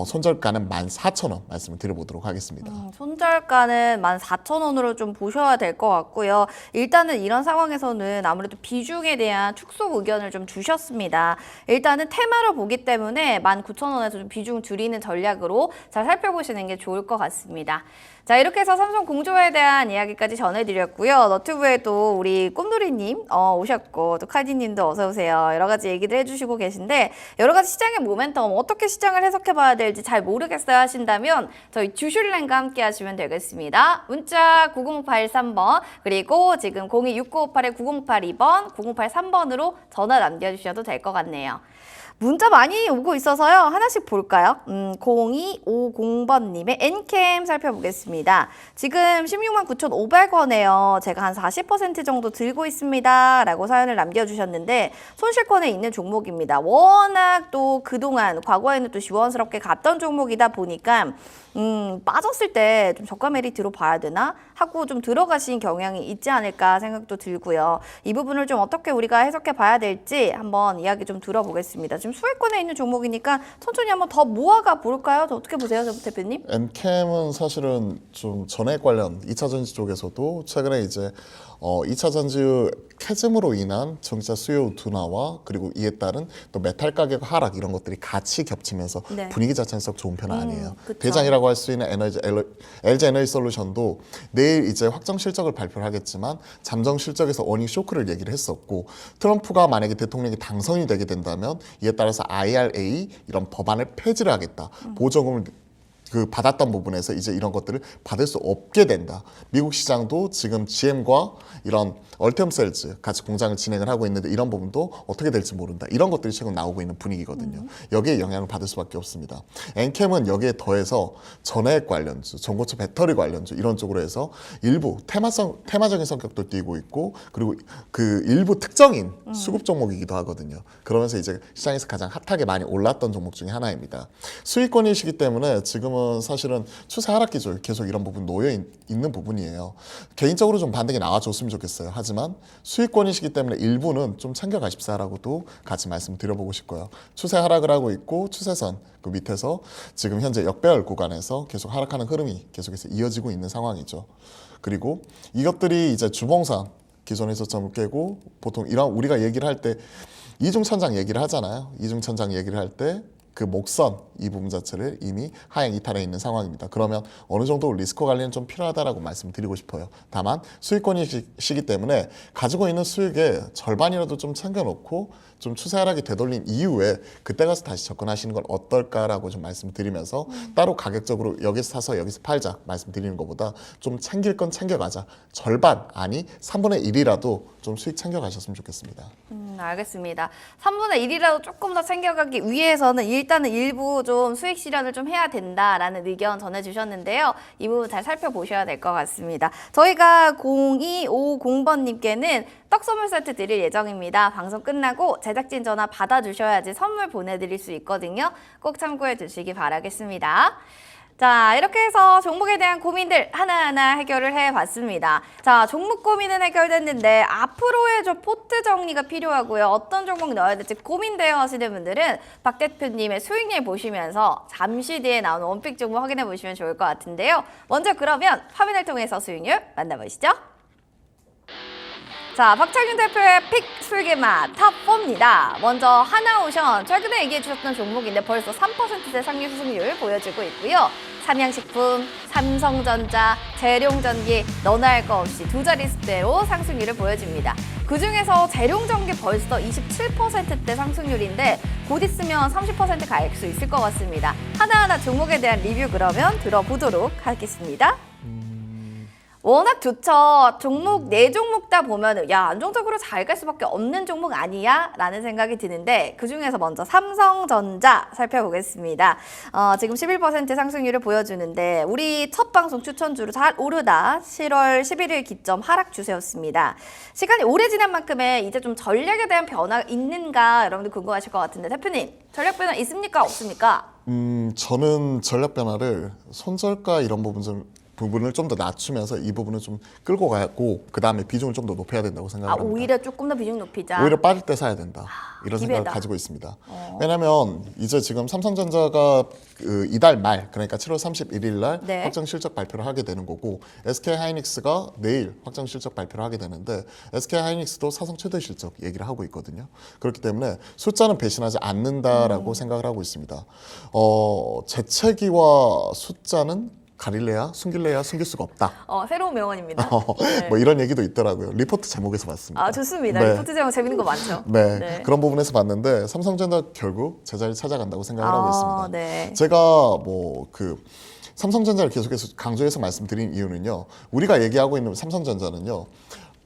손절가는 14,000원 말씀을 드려보도록 하겠습니다. 손절가는 14,000원으로 좀 보셔야 될 것 같고요. 일단은 이런 상황에서는 아무래도 비중에 대한 축소 의견을 좀 주셨습니다. 일단은 테마로 보기 때문에 19,000원에서 좀 비중 줄이는 전략으로 잘 살펴보시는 게 좋을 것 같습니다. 자, 이렇게 해서 삼성 공조에 대한 이야기까지 전해드렸고요. 너튜브에도 우리 꿈돌이님 오셨고 또 카디님도 어서 오세요. 여러 가지 얘기들 해주시고 계신데 여러 가지 시장의 모멘텀 어떻게 시장을 해석해봐야 될지 잘 모르겠어요 하신다면 저희 주슐랭과 함께 하시면 되겠습니다. 문자 9083번 그리고 지금 026958-9082번 9083번으로 전화 남겨주셔도 될 것 같네요. 문자 많이 오고 있어서요. 하나씩 볼까요? 0250번님의 엔캠 살펴보겠습니다. 지금 169,500원에요. 제가 한 40% 정도 들고 있습니다. 라고 사연을 남겨주셨는데 손실권에 있는 종목입니다. 워낙 또 그동안 과거에는 또 시원스럽게 갔던 종목이다 보니까 빠졌을 때 좀 저가 메리트로 봐야 되나 하고 좀 들어가신 경향이 있지 않을까 생각도 들고요. 이 부분을 좀 어떻게 우리가 해석해 봐야 될지 한번 이야기 좀 들어보겠습니다. 지금 수익권에 있는 종목이니까 천천히 한번 더 모아가 볼까요? 어떻게 보세요, 저 대표님? 엔캠은 사실은 좀 전액 관련 2차 전지 쪽에서도 최근에 이제 2차 전지 캐즘으로 인한 전기차 수요 둔화와 그리고 이에 따른 또 메탈 가격 하락 이런 것들이 같이 겹치면서 네. 분위기 자체는 썩 좋은 편은 아니에요. 그쵸. 대장이라고 할 수 있는 LG 에너지 솔루션도 내일 이제 확정 실적을 발표를 하겠지만 잠정 실적에서 어닝 쇼크를 얘기를 했었고 트럼프가 만약에 대통령이 당선이 되게 된다면 이에 따라서 IRA 이런 법안을 폐지를 하겠다. 보조금을 받았던 부분에서 이제 이런 것들을 받을 수 없게 된다. 미국 시장도 지금 GM과 이런 얼티엄 셀즈 같이 공장을 진행을 하고 있는데 이런 부분도 어떻게 될지 모른다. 이런 것들이 최근 나오고 있는 분위기거든요. 여기에 영향을 받을 수밖에 없습니다. 엔캠은 여기에 더해서 전해액 관련주, 전고체 배터리 관련주 이런 쪽으로 해서 일부 테마적인 성격도 띄고 있고 그리고 그 일부 특정인 수급 종목이기도 하거든요. 그러면서 이제 시장에서 가장 핫하게 많이 올랐던 종목 중에 하나입니다. 수익권이시기 때문에 지금은 사실은 추세 하락 기조 계속 이런 부분 놓여 있는 부분이에요. 개인적으로 좀 반등이 나와줬으면 좋겠어요. 하지만 수익권이시기 때문에 일부는 좀 챙겨가십사라고도 같이 말씀드려보고 싶고요. 추세 하락을 하고 있고 추세선 그 밑에서 지금 현재 역배열 구간에서 계속 하락하는 흐름이 계속해서 이어지고 있는 상황이죠. 그리고 이것들이 이제 주봉상 기존의 저점을 깨고 보통 이런 우리가 얘기를 할 때 이중천장 얘기를 하잖아요. 이중천장 얘기를 할 때 그 목선 이 부분 자체를 이미 하향 이탈해 있는 상황입니다. 그러면 어느 정도 리스크 관리는 좀 필요하다라고 말씀드리고 싶어요. 다만 수익권이시기 때문에 가지고 있는 수익의 절반이라도 좀 챙겨놓고 좀 추세 하락이 되돌린 이후에 그때 가서 다시 접근하시는 건 어떨까라고 좀 말씀드리면서 따로 가격적으로 여기서 사서 여기서 팔자 말씀드리는 것보다 좀 챙길 건 챙겨가자. 절반 아니 3분의 1이라도 좀 수익 챙겨가셨으면 좋겠습니다. 알겠습니다. 3분의 1이라도 조금 더 챙겨가기 위해서는 일단은 일부 좀 수익 실현을 좀 해야 된다라는 의견 전해주셨는데요. 이 부분 잘 살펴보셔야 될 것 같습니다. 저희가 0250번님께는 떡 선물 세트 드릴 예정입니다. 방송 끝나고 제작진 전화 받아주셔야지 선물 보내드릴 수 있거든요. 꼭 참고해 주시기 바라겠습니다. 자, 이렇게 해서 종목에 대한 고민들 하나하나 해결을 해봤습니다. 자, 종목 고민은 해결됐는데 앞으로의 좀 포트 정리가 필요하고요. 어떤 종목 넣어야 될지 고민되어 하시는 분들은 박 대표님의 수익률 보시면서 잠시 뒤에 나오는 원픽 종목 확인해 보시면 좋을 것 같은데요. 먼저 그러면 화면을 통해서 수익률 만나보시죠. 자, 박창균 대표의 픽 수익의 맛 탑4입니다. 먼저 하나오션, 최근에 얘기해 주셨던 종목인데 벌써 3%대 상위 수익률 보여주고 있고요. 삼양식품, 삼성전자, 재룡전기 너나 할 거 없이 두 자릿수대로 상승률을 보여줍니다. 그중에서 재룡전기 벌써 27%대 상승률인데 곧 있으면 30% 갈 수 있을 것 같습니다. 하나하나 종목에 대한 리뷰 그러면 들어보도록 하겠습니다. 워낙 좋죠. 종목 네 종목 다 보면 야 안정적으로 잘 갈 수밖에 없는 종목 아니야? 라는 생각이 드는데 그중에서 먼저 삼성전자 살펴보겠습니다. 지금 11% 상승률을 보여주는데 우리 첫 방송 추천주로 잘 오르다 7월 11일 기점 하락 추세였습니다. 시간이 오래 지난 만큼의 이제 좀 전략에 대한 변화가 있는가 여러분들 궁금하실 것 같은데 대표님 전략 변화 있습니까? 없습니까? 저는 전략 변화를 손절가 이런 부분을 좀 더 낮추면서 이 부분을 좀 끌고 가고 그 다음에 비중을 좀 더 높여야 된다고 생각합니다. 오히려 조금 더 비중 높이자. 오히려 빠질 때 사야 된다. 이런 생각을 기회다. 가지고 있습니다. 왜냐하면 이제 지금 삼성전자가 이달 말 그러니까 7월 31일 날 네. 확정 실적 발표를 하게 되는 거고 SK하이닉스가 내일 확정 실적 발표를 하게 되는데 SK하이닉스도 사상 최대 실적 얘기를 하고 있거든요. 그렇기 때문에 숫자는 배신하지 않는다라고 생각을 하고 있습니다. 재채기와 숫자는 가릴래야 숨길래야 숨길 수가 없다. 새로운 명언입니다. 네. 뭐 이런 얘기도 있더라고요. 리포트 제목에서 봤습니다. 좋습니다. 네. 리포트 제목 재밌는 거 많죠. 네, 그런 부분에서 봤는데 삼성전자 결국 제자리 찾아간다고 생각을 하고 있습니다. 네. 제가 삼성전자를 계속해서 강조해서 말씀드린 이유는요. 우리가 얘기하고 있는 삼성전자는요.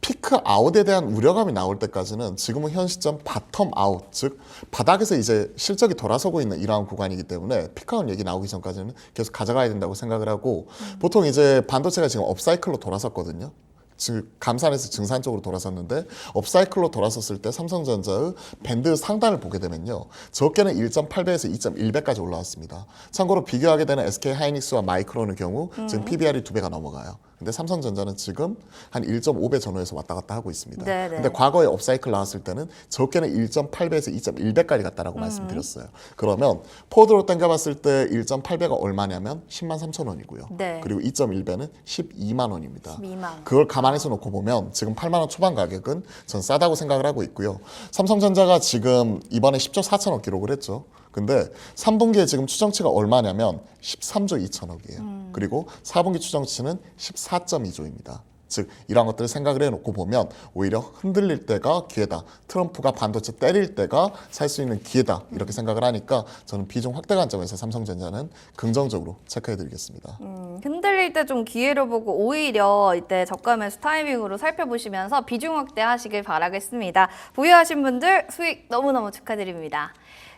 피크 아웃에 대한 우려감이 나올 때까지는 지금은 현 시점 바텀 아웃, 즉 바닥에서 이제 실적이 돌아서고 있는 이러한 구간이기 때문에 피크 아웃 얘기 나오기 전까지는 계속 가져가야 된다고 생각을 하고 보통 이제 반도체가 지금 업사이클로 돌아섰거든요. 즉 감산에서 증산 쪽으로 돌아섰는데 업사이클로 돌아섰을 때 삼성전자의 밴드 상단을 보게 되면요. 적게는 1.8배에서 2.1배까지 올라왔습니다. 참고로 비교하게 되는 SK하이닉스와 마이크론의 경우 지금 PBR이 2배가 넘어가요. 근데 삼성전자는 지금 한 1.5배 전후에서 왔다 갔다 하고 있습니다. 네네. 근데 과거에 업사이클 나왔을 때는 적게는 1.8배에서 2.1배까지 갔다라고 말씀드렸어요. 그러면 포드로 당겨봤을 때 1.8배가 얼마냐면 10만 3천 원이고요. 네. 그리고 2.1배는 12만 원입니다. 12만. 그걸 감안해서 놓고 보면 지금 8만 원 초반 가격은 전 싸다고 생각을 하고 있고요. 삼성전자가 지금 이번에 10조 4천억 기록을 했죠. 근데 3분기에 지금 추정치가 얼마냐면 13조 2천억이에요. 그리고 4분기 추정치는 14.2조입니다. 즉 이런 것들을 생각을 해놓고 보면 오히려 흔들릴 때가 기회다. 트럼프가 반도체 때릴 때가 살 수 있는 기회다. 이렇게 생각을 하니까 저는 비중 확대 관점에서 삼성전자는 긍정적으로 체크해드리겠습니다. 흔들릴 때 좀 기회로 보고 오히려 이때 저가 매수 타이밍으로 살펴보시면서 비중 확대하시길 바라겠습니다. 보유하신 분들 수익 너무너무 축하드립니다.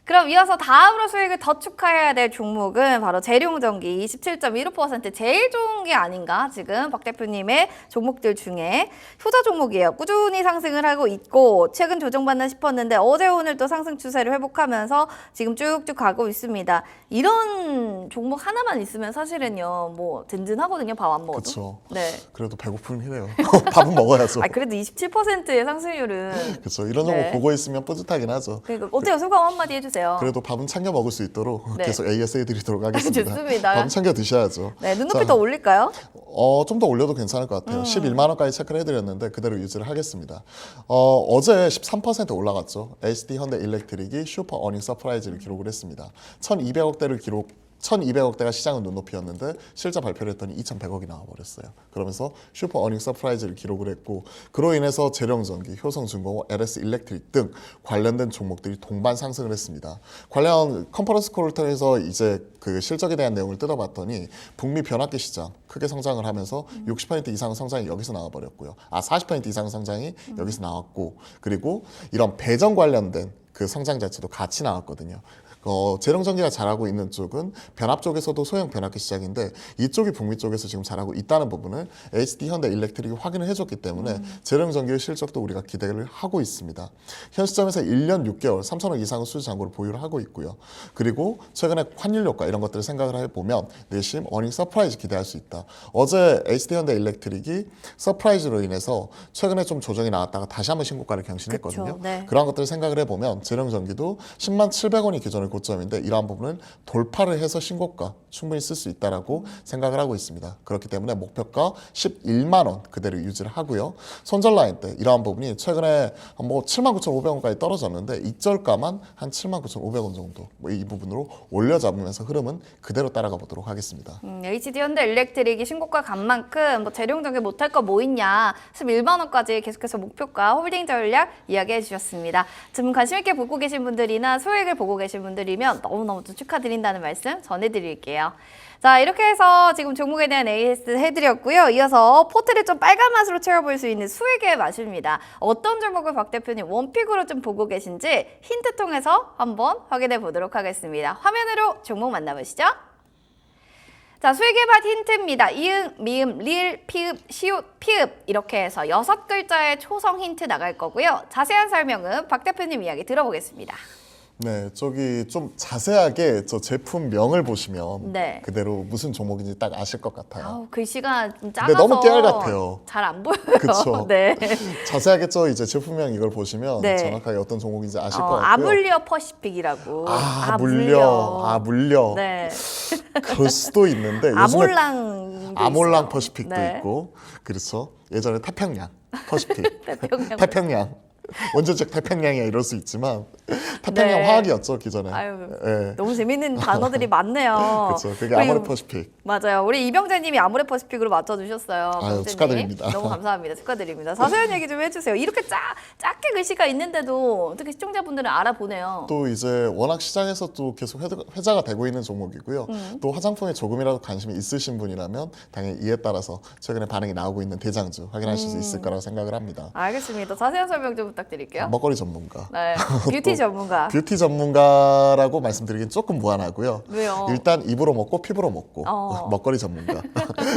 그럼 이어서 다음으로 수익을 더 축하해야 될 종목은 바로 재룡전기 27.15% 제일 좋은 게 아닌가 지금 박 대표님의 종목들 중에 효자 종목이에요. 꾸준히 상승을 하고 있고 최근 조정받나 싶었는데 어제 오늘 또 상승 추세를 회복하면서 지금 쭉쭉 가고 있습니다. 이런 종목 하나만 있으면 사실은요 뭐 든든하거든요. 밥 안 먹어도. 그렇죠. 네. 그래도 배고프긴 해요. 밥은 먹어야죠. 그래도 27%의 상승률은 그렇죠. 이런 종목 네. 보고 있으면 뿌듯하긴 하죠. 그러니까 어때요? 소감 한마디 해주세요. 그래도 밥은 챙겨 먹을 수 있도록 네. 계속 AS 해드리도록 하겠습니다. 좋습니다. 밥은 챙겨 드셔야죠. 네, 눈높이 자, 더 올릴까요? 좀 더 올려도 괜찮을 것 같아요. 11만 원까지 체크를 해드렸는데 그대로 유지를 하겠습니다. 어제 13% 올라갔죠. HD 현대 일렉트릭이 슈퍼 어닝 서프라이즈를 기록을 했습니다. 1,200억대가 시장은 눈높이였는데 실적 발표를 했더니 2,100억이 나와버렸어요. 그러면서 슈퍼 어닝 서프라이즈를 기록을 했고 그로 인해서 재룡전기, 효성중공업, LS 일렉트릭 등 관련된 종목들이 동반 상승을 했습니다. 관련 컨퍼런스 콜을 통해서 이제 그 실적에 대한 내용을 뜯어봤더니 북미 변압기 시장 크게 성장을 하면서 60% 이상 성장이 여기서 나와버렸고요. 40% 이상 성장이 여기서 나왔고 그리고 이런 배정 관련된 그 성장 자체도 같이 나왔거든요. 재룡전기가 잘하고 있는 쪽은 변압 쪽에서도 소형 변압기 시장인데 이쪽이 북미 쪽에서 지금 잘하고 있다는 부분을 HD 현대 일렉트릭이 확인을 해줬기 때문에 재룡전기의 실적도 우리가 기대를 하고 있습니다. 현 시점에서 1년 6개월 3천억 이상의 수주 잔고를 보유를 하고 있고요. 그리고 최근에 환율 효과 이런 것들을 생각을 해보면 내심 어닝 서프라이즈 기대할 수 있다. 어제 HD 현대 일렉트릭이 서프라이즈로 인해서 최근에 좀 조정이 나왔다가 다시 한번 신고가를 경신했거든요. 그쵸, 네. 그런 것들을 생각을 해보면 재룡전기도 10만 700원이 기존의 고점인데 이러한 부분은 돌파를 해서 신고가 충분히 쓸 수 있다라고 생각을 하고 있습니다. 그렇기 때문에 목표가 11만 원 그대로 유지를 하고요. 손절 라인 때 이러한 부분이 최근에 뭐 79,500원까지 떨어졌는데 익절가만 한 79,500원 정도 이 부분으로 올려잡으면서 흐름은 그대로 따라가 보도록 하겠습니다. HD 현대 일렉트릭이 신고가 간 만큼 뭐 재룡전기 못할 거 뭐 있냐 11만 원까지 계속해서 목표가 홀딩 전략 이야기해 주셨습니다. 지금 관심 있게 보고 계신 분들이나 소액을 보고 계신 분들 분들이면 너무너무 또 축하드린다는 말씀 전해드릴게요. 자, 이렇게 해서 지금 종목에 대한 AS 해드렸고요. 이어서 포트를 좀 빨간 맛으로 채워볼 수 있는 수익의 맛입니다. 어떤 종목을 박 대표님 원픽으로 좀 보고 계신지 힌트 통해서 한번 확인해 보도록 하겠습니다. 화면으로 종목 만나보시죠. 자, 수익의 맛 힌트입니다. 이응, 미음, 리을, 피읍, 시옷, 피읍 이렇게 해서 6글자의 초성 힌트 나갈 거고요. 자세한 설명은 박 대표님 이야기 들어보겠습니다. 네, 저기 좀 자세하게 저 제품명을 보시면 네. 그대로 무슨 종목인지 딱 아실 것 같아요. 아우, 글씨가 좀 근데 작아서 너무 깨알 같아요. 잘 안 보여요. 그쵸. 네. 자세하게 저 이제 제품명 이걸 보시면 네. 정확하게 어떤 종목인지 아실 것 같고요. 아물리어 퍼시픽이라고. 물려. 네. 그럴 수도 있는데 요즘에 아몰랑. 아몰랑 퍼시픽도 네. 있고 그렇죠. 예전에 태평양 퍼시픽. 태평양. 태평양. 원조적 태평양이야 이럴 수 있지만 태평양 네. 화학이었죠 기존에. 아유, 예. 너무 재밌는 단어들이 많네요. 그렇죠. 그게 그리고- 아모레 퍼시픽. 맞아요. 우리 이병재님이 아모레 퍼시픽으로 맞춰주셨어요. 아유, 병재님. 축하드립니다. 너무 감사합니다. 축하드립니다. 자세한 얘기 좀 해주세요. 이렇게 작게 글씨가 있는데도 어떻게 시청자분들은 알아보네요. 또 이제 워낙 시장에서 또 계속 회자가 되고 있는 종목이고요. 또 화장품에 조금이라도 관심이 있으신 분이라면 당연히 이에 따라서 최근에 반응이 나오고 있는 대장주 확인하실 수 있을 거라고 생각을 합니다. 알겠습니다. 자세한 설명 좀 부탁드릴게요. 먹거리 전문가. 네, 뷰티 전문가. 뷰티 전문가라고 말씀드리긴 조금 무한하고요. 왜요? 일단 입으로 먹고 피부로 먹고 먹거리 전문가.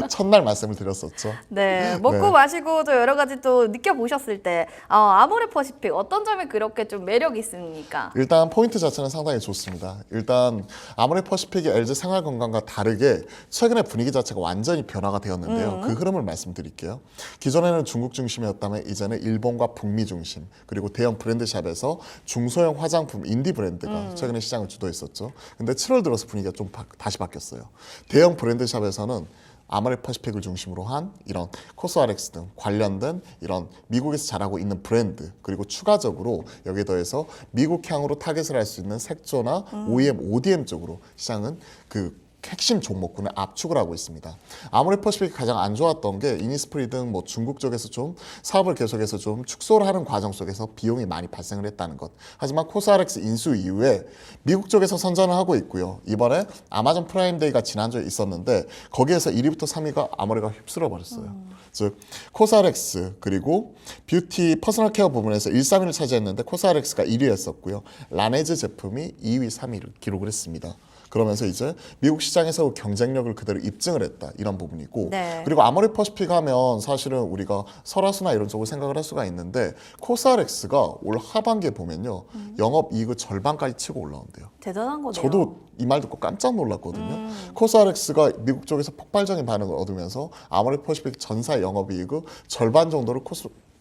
첫날 말씀을 드렸었죠. 네, 먹고 네. 마시고 또 여러 가지 또 느껴보셨을 때 아모레 퍼시픽 어떤 점이 그렇게 좀 매력이 있습니까? 일단 포인트 자체는 상당히 좋습니다. 일단 아모레 퍼시픽이 LG 생활건강과 다르게 최근에 분위기 자체가 완전히 변화가 되었는데요. 그 흐름을 말씀드릴게요. 기존에는 중국 중심이었다면 이제는 일본과 북미 중심 그리고 대형 브랜드샵에서 중소형 화장품 인디 브랜드가 최근에 시장을 주도했었죠. 근데 7월 들어서 분위기가 좀 다시 바뀌었어요. 대형 브랜드샵에서는 아모레 퍼시픽을 중심으로 한 이런 코스RX 등 관련된 이런 미국에서 잘하고 있는 브랜드 그리고 추가적으로 여기에 더해서 미국향으로 타겟을 할 수 있는 색조나 OEM, ODM 쪽으로 시장은 그 핵심 종목군을 압축을 하고 있습니다. 아모레 퍼시픽이 가장 안 좋았던 게 이니스프리 등 뭐 중국 쪽에서 좀 사업을 계속해서 좀 축소를 하는 과정 속에서 비용이 많이 발생을 했다는 것. 하지만 코스RX 인수 이후에 미국 쪽에서 선전을 하고 있고요. 이번에 아마존 프라임데이가 지난주에 있었는데 거기에서 1위부터 3위가 아모레가 휩쓸어 버렸어요. 즉 코스RX 그리고 뷰티 퍼스널 케어 부분에서 1, 3위를 차지했는데 코스RX가 1위 했었고요. 라네즈 제품이 2위, 3위를 기록을 했습니다. 그러면서 이제 미국 시장에서 경쟁력을 그대로 입증을 했다 이런 부분이고 네. 그리고 아모레 퍼시픽 하면 사실은 우리가 설화수나 이런 쪽을 생각을 할 수가 있는데 코스RX가 올 하반기에 보면요 영업이익을 절반까지 치고 올라온대요. 대단한 거네요. 저도 이 말 듣고 깜짝 놀랐거든요. 코스RX가 미국 쪽에서 폭발적인 반응을 얻으면서 아모레 퍼시픽 전사 영업이익의 절반 정도를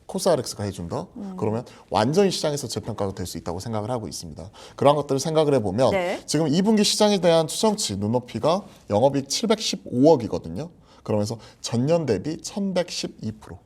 코스RX가 해준다? 그러면 완전히 시장에서 재평가가 될 수 있다고 생각을 하고 있습니다. 그런 것들을 생각을 해보면 네. 지금 2분기 시장에 대한 추정치 눈높이가 영업이익 715억이거든요. 그러면서 전년 대비 1112%.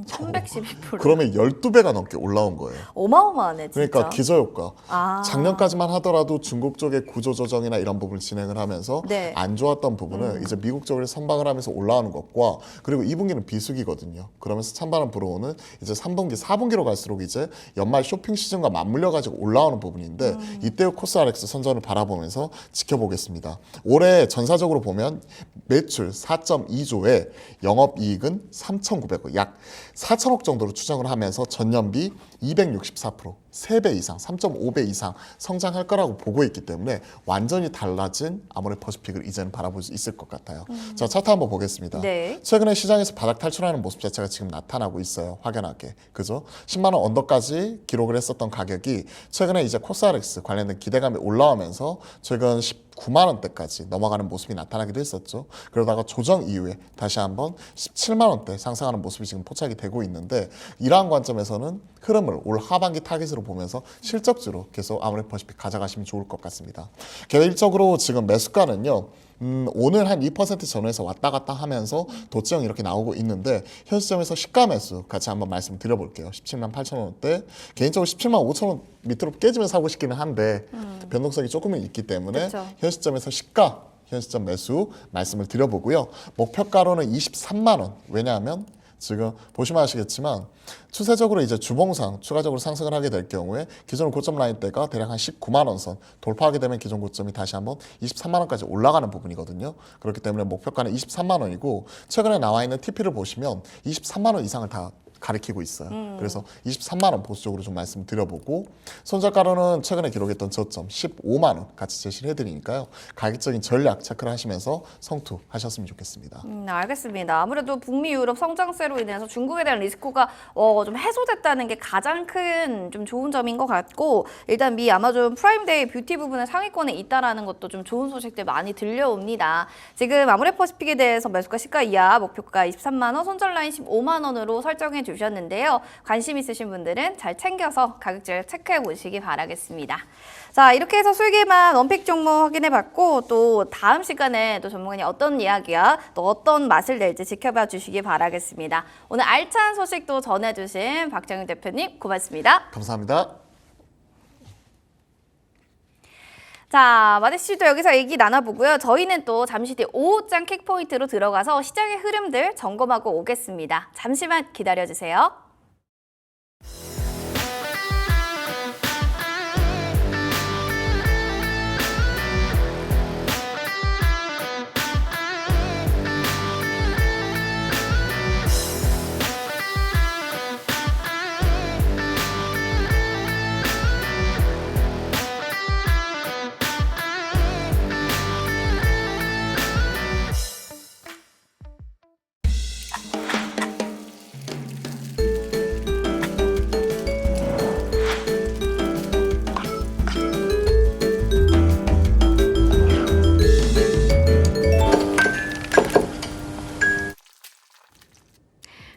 1112%. 그러면 12배가 넘게 올라온 거예요. 어마어마하네, 진짜. 그러니까 기저효과. 아. 작년까지만 하더라도 중국 쪽의 구조조정이나 이런 부분을 진행을 하면서 네. 안 좋았던 부분을 이제 미국 쪽으로 선방을 하면서 올라오는 것과 그리고 2분기는 비수기거든요. 그러면서 찬바람 불어오는 이제 3분기, 4분기로 갈수록 이제 연말 쇼핑 시즌과 맞물려 가지고 올라오는 부부분인데 이때의 코스RX 선전을 바라보면서 지켜보겠습니다. 올해 전사적으로 보면 매출 4.2조에 영업이익은 3,900억, 약 4천억 정도로 추정을 하면서 전년비 264%, 3배 이상, 3.5배 이상 성장할 거라고 보고 있기 때문에 완전히 달라진 아모레 퍼시픽을 이제는 바라볼 수 있을 것 같아요. 자, 차트 한번 보겠습니다. 네. 최근에 시장에서 바닥 탈출하는 모습 자체가 지금 나타나고 있어요. 확연하게. 그죠? 10만 원 언더까지 기록을 했었던 가격이 최근에 이제 코스RX 관련된 기대감이 올라오면서 최근 19만 원대까지 넘어가는 모습이 나타나기도 했었죠. 그러다가 조정 이후에 다시 한번 17만 원대 상승하는 모습이 지금 포착이 되고 있는데 이러한 관점에서는 흐름을 올 하반기 타깃으로 보면서 실적주로 계속 아모레 퍼시픽 가져가시면 좋을 것 같습니다. 개인적으로 지금 매수가는요. 오늘 한 2% 전후에서 왔다 갔다 하면서 도치형 이렇게 나오고 있는데 현 시점에서 시가 매수 같이 한번 말씀드려볼게요. 17만 8천 원대. 개인적으로 17만 5천 원 밑으로 깨지면 사고 싶기는 한데 변동성이 조금은 있기 때문에 그쵸. 현 시점에서 현 시점 매수 말씀을 드려보고요. 목표가로는 23만 원. 왜냐하면 지금 보시면 아시겠지만 추세적으로 이제 주봉상 추가적으로 상승을 하게 될 경우에 기존 고점 라인대가 대략 한 19만 원 선 돌파하게 되면 기존 고점이 다시 한번 23만 원까지 올라가는 부분이거든요. 그렇기 때문에 목표가는 23만 원이고 최근에 나와 있는 TP를 보시면 23만 원 이상을 다 가리키고 있어요. 그래서 23만 원 보수적으로 좀 말씀드려보고 손절가로는 최근에 기록했던 저점 15만 원 같이 제시를 해드리니까요. 가격적인 전략 체크를 하시면서 성투하셨으면 좋겠습니다. 알겠습니다. 아무래도 북미 유럽 성장세로 인해서 중국에 대한 리스크가 좀 해소됐다는 게 가장 큰 좀 좋은 점인 것 같고 일단 미 아마존 프라임데이 뷰티 부분의 상위권에 있다라는 것도 좀 좋은 소식들 많이 들려옵니다. 지금 아모레퍼시픽에 대해서 매수가 시가 이하 목표가 23만 원, 손절 라인 15만 원으로 설정해 주셨는데요. 관심 있으신 분들은 잘 챙겨서 가격대를 체크해 보시기 바라겠습니다. 자, 이렇게 해서 술기만 원픽 종목 확인해봤고 또 다음 시간에 또 전문가님 어떤 이야기야 또 어떤 맛을 낼지 지켜봐 주시기 바라겠습니다. 오늘 알찬 소식도 전해주신 박정윤 대표님 고맙습니다. 감사합니다. 자, 마디 씨도 여기서 얘기 나눠보고요. 저희는 또 잠시 뒤 오후장 킥포인트로 들어가서 시장의 흐름들 점검하고 오겠습니다. 잠시만 기다려주세요.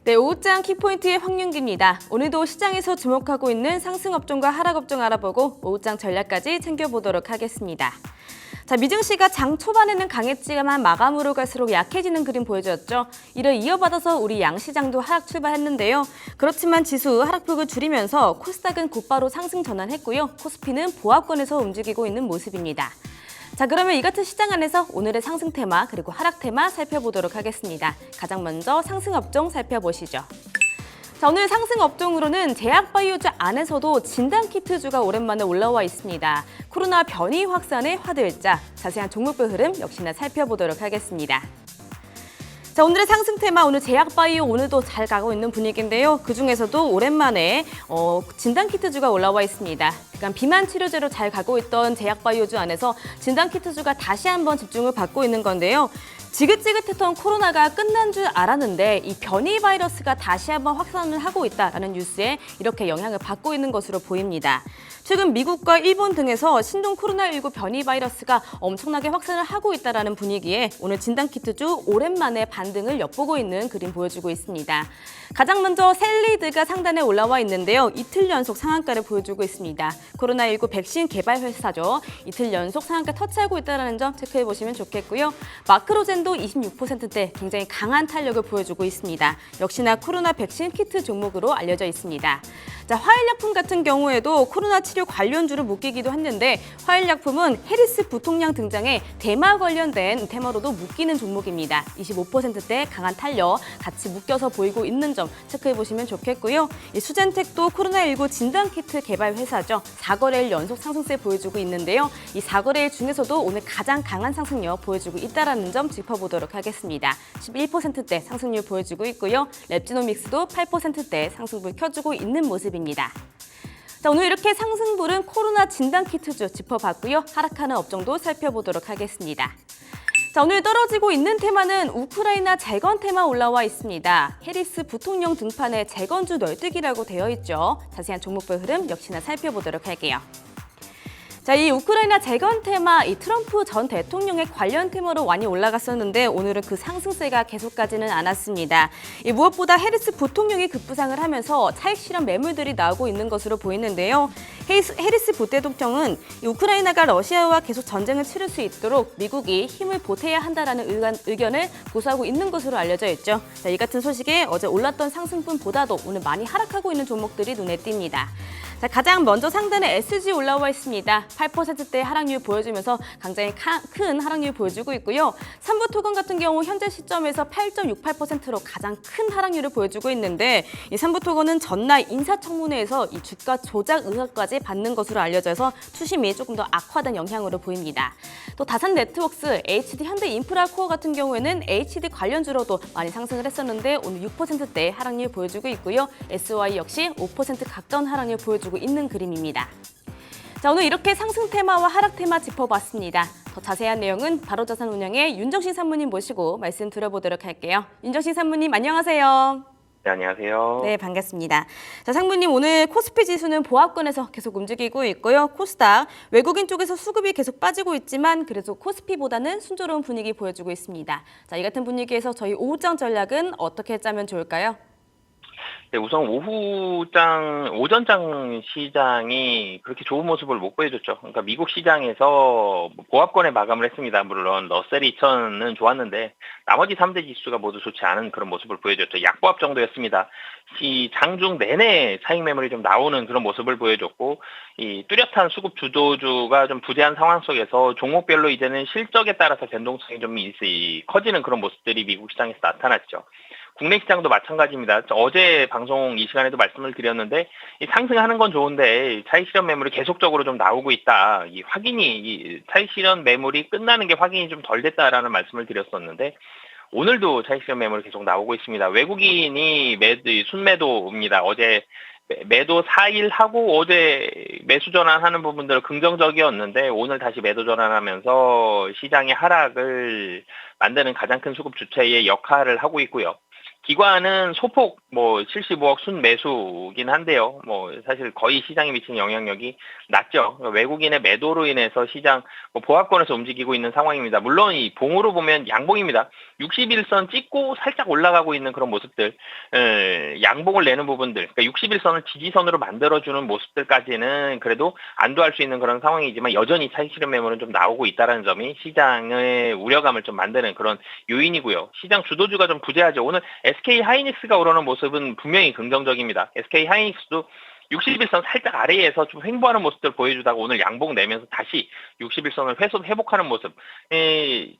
네, 오후장 키포인트의 황윤기입니다. 오늘도 시장에서 주목하고 있는 상승업종과 하락업종 알아보고 오후장 전략까지 챙겨보도록 하겠습니다. 자, 미증시가 장 초반에는 강했지만 마감으로 갈수록 약해지는 그림 보여주었죠. 이를 이어받아서 우리 양시장도 하락 출발했는데요. 그렇지만 지수 하락폭을 줄이면서 코스닥은 곧바로 상승 전환했고요. 코스피는 보합권에서 움직이고 있는 모습입니다. 자, 그러면 이 같은 시장 안에서 오늘의 상승 테마 그리고 하락 테마 살펴보도록 하겠습니다. 가장 먼저 상승 업종 살펴보시죠. 자, 오늘 상승 업종으로는 제약바이오주 안에서도 진단키트주가 오랜만에 올라와 있습니다. 코로나 변이 확산의 화들짝, 자세한 종목별 흐름 역시나 살펴보도록 하겠습니다. 자, 오늘의 상승 테마 오늘 제약바이오 오늘도 잘 가고 있는 분위기인데요. 그중에서도 오랜만에 진단키트주가 올라와 있습니다. 그러니까 비만 치료제로 잘 가고 있던 제약바이오주 안에서 진단키트주가 다시 한번 집중을 받고 있는 건데요. 지긋지긋했던 코로나가 끝난 줄 알았는데 이 변이 바이러스가 다시 한번 확산을 하고 있다는 뉴스에 이렇게 영향을 받고 있는 것으로 보입니다. 최근 미국과 일본 등에서 신종 코로나19 변이 바이러스가 엄청나게 확산을 하고 있다는 분위기에 오늘 진단키트주 오랜만에 반등을 엿보고 있는 그림 보여주고 있습니다. 가장 먼저 셀리드가 상단에 올라와 있는데요. 이틀 연속 상한가를 보여주고 있습니다. 코로나19 백신 개발 회사죠. 이틀 연속 상한가 터치하고 있다는 점 체크해 보시면 좋겠고요. 마크로젠도 26%대 굉장히 강한 탄력을 보여주고 있습니다. 역시나 코로나 백신 키트 종목으로 알려져 있습니다. 자, 화일약품 같은 경우에도 코로나 치료 관련주를 묶이기도 했는데 화일약품은 해리스 부통령 등장에 대마 관련된 테마로도 묶이는 종목입니다. 25%대 강한 탄력 같이 묶여서 보이고 있는 점 체크해 보시면 좋겠고요. 이 수젠텍도 코로나19 진단키트 개발 회사죠. 4거래일 연속 상승세 보여주고 있는데요. 이 4거래일 중에서도 오늘 가장 강한 상승력 보여주고 있다는 점 짚어보도록 하겠습니다. 11%대 상승률 보여주고 있고요. 랩지노믹스도 8%대 상승불 켜주고 있는 모습입니다. 자, 오늘 이렇게 상승불은 코로나 진단키트주 짚어봤고요. 하락하는 업종도 살펴보도록 하겠습니다. 자, 오늘 떨어지고 있는 테마는 우크라이나 재건 테마 올라와 있습니다. 해리스 부통령 등판에 재건주 널뛰기라고 되어 있죠. 자세한 종목별 흐름 역시나 살펴보도록 할게요. 자, 이 우크라이나 재건 테마, 이 트럼프 전 대통령의 관련 테마로 많이 올라갔었는데 오늘은 그 상승세가 계속가지는 않았습니다. 무엇보다 해리스 부통령이 급부상을 하면서 차익 실현 매물들이 나오고 있는 것으로 보이는데요. 해리스 부대통령은 우크라이나가 러시아와 계속 전쟁을 치를 수 있도록 미국이 힘을 보태야 한다라는 의견을 고수하고 있는 것으로 알려져 있죠. 자, 이 같은 소식에 어제 올랐던 상승분보다도 오늘 많이 하락하고 있는 종목들이 눈에 띕니다. 자, 가장 먼저 상단에 SG 올라와 있습니다. 8%대 하락률 보여주면서 굉장히 큰 하락률 보여주고 있고요. 삼부토건 같은 경우 현재 시점에서 8.68%로 가장 큰 하락률을 보여주고 있는데 이 삼부토건은 전날 인사청문회에서 이 주가 조작 의혹까지 받는 것으로 알려져서 투심이 조금 더 악화된 영향으로 보입니다. 또 다산 네트워크스, HD 현대인프라코어 같은 경우에는 HD 관련주로도 많이 상승을 했었는데 오늘 6%대 하락률 보여주고 있고요. SY 역시 5% 가까운 하락률 보여주고 있는 그림입니다. 자, 오늘 이렇게 상승 테마와 하락 테마 짚어봤습니다. 더 자세한 내용은 바로자산운용의 윤정신 산무님 모시고 말씀 드려보도록 할게요. 윤정신 산무님 안녕하세요. 네, 안녕하세요. 네, 반갑습니다. 자, 상무님 오늘 코스피 지수는 보합권에서 계속 움직이고 있고요. 코스닥 외국인 쪽에서 수급이 계속 빠지고 있지만 그래도 코스피보다는 순조로운 분위기 보여주고 있습니다. 자, 이 같은 분위기에서 저희 오후장 전략은 어떻게 짜면 좋을까요? 네, 우선 오전장 시장이 그렇게 좋은 모습을 못 보여줬죠. 그러니까 미국 시장에서 보합권에 마감을 했습니다. 물론 러셀 2000은 좋았는데 나머지 3대 지수가 모두 좋지 않은 그런 모습을 보여줬죠. 약보합 정도였습니다. 장중 내내 차익 매물이 좀 나오는 그런 모습을 보여줬고 이 뚜렷한 수급 주도주가 좀 부재한 상황 속에서 종목별로 이제는 실적에 따라서 변동성이 좀 커지는 그런 모습들이 미국 시장에서 나타났죠. 국내 시장도 마찬가지입니다. 어제 방송 이 시간에도 말씀을 드렸는데 이 상승하는 건 좋은데 차익 실현 매물이 계속적으로 좀 나오고 있다. 이 차익 실현 매물이 끝나는 게 확인이 좀 덜 됐다라는 말씀을 드렸었는데 오늘도 차익 실현 매물이 계속 나오고 있습니다. 외국인이 순매도입니다. 어제 매도 4일 하고 어제 매수 전환하는 부분들 긍정적이었는데 오늘 다시 매도 전환하면서 시장의 하락을 만드는 가장 큰 수급 주체의 역할을 하고 있고요. 기관은 소폭 75억 순매수긴 한데요. 사실 거의 시장에 미치는 영향력이 낮죠. 외국인의 매도로 인해서 시장 보합권에서 움직이고 있는 상황입니다. 물론 이 봉으로 보면 양봉입니다. 61선 찍고 살짝 올라가고 있는 그런 모습들, 양봉을 내는 부분들, 그러니까 61선을 지지선으로 만들어주는 모습들까지는 그래도 안도할 수 있는 그런 상황이지만 여전히 차익 실현 매물은 좀 나오고 있다는 점이 시장의 우려감을 좀 만드는 그런 요인이고요. 시장 주도주가 좀 부재하죠. 오늘 SK 하이닉스가 오르는 모습은 분명히 긍정적입니다. SK 하이닉스도 61선 살짝 아래에서 좀 횡보하는 모습들 보여주다가 오늘 양봉 내면서 다시 61선을 회복하는 모습.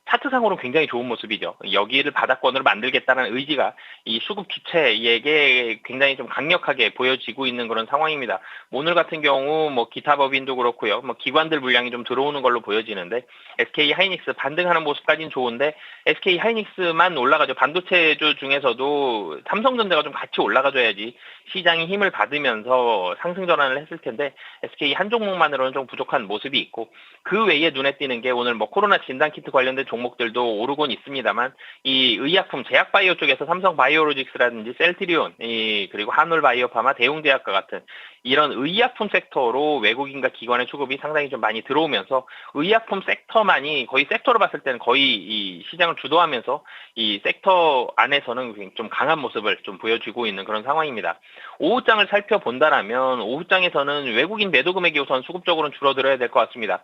차트상으로 굉장히 좋은 모습이죠. 여기를 바닥권으로 만들겠다는 의지가 이 수급 주체에게 굉장히 좀 강력하게 보여지고 있는 그런 상황입니다. 오늘 같은 경우 기타 법인도 그렇고요. 기관들 물량이 좀 들어오는 걸로 보여지는데 SK 하이닉스 반등하는 모습까지는 좋은데 SK 하이닉스만 올라가죠. 반도체주 중에서도 삼성전자가 좀 같이 올라가줘야지 시장이 힘을 받으면서 상승 전환을 했을 텐데 SK 한 종목만으로는 좀 부족한 모습이 있고 그 외에 눈에 띄는 게 오늘 코로나 진단키트 관련된 종목들도 오르곤 있습니다만 이 의약품 제약바이오 쪽에서 삼성바이오로직스라든지 셀트리온 그리고 한올바이오파마 대웅제약과 같은 이런 의약품 섹터로 외국인과 기관의 수급이 상당히 좀 많이 들어오면서 의약품 섹터만이 거의 섹터로 봤을 때는 거의 이 시장을 주도하면서 이 섹터 안에서는 좀 강한 모습을 좀 보여주고 있는 그런 상황입니다. 오후장을 살펴본다라면 오후장에서는 외국인 매도 금액이 우선 수급적으로는 줄어들어야 될 것 같습니다.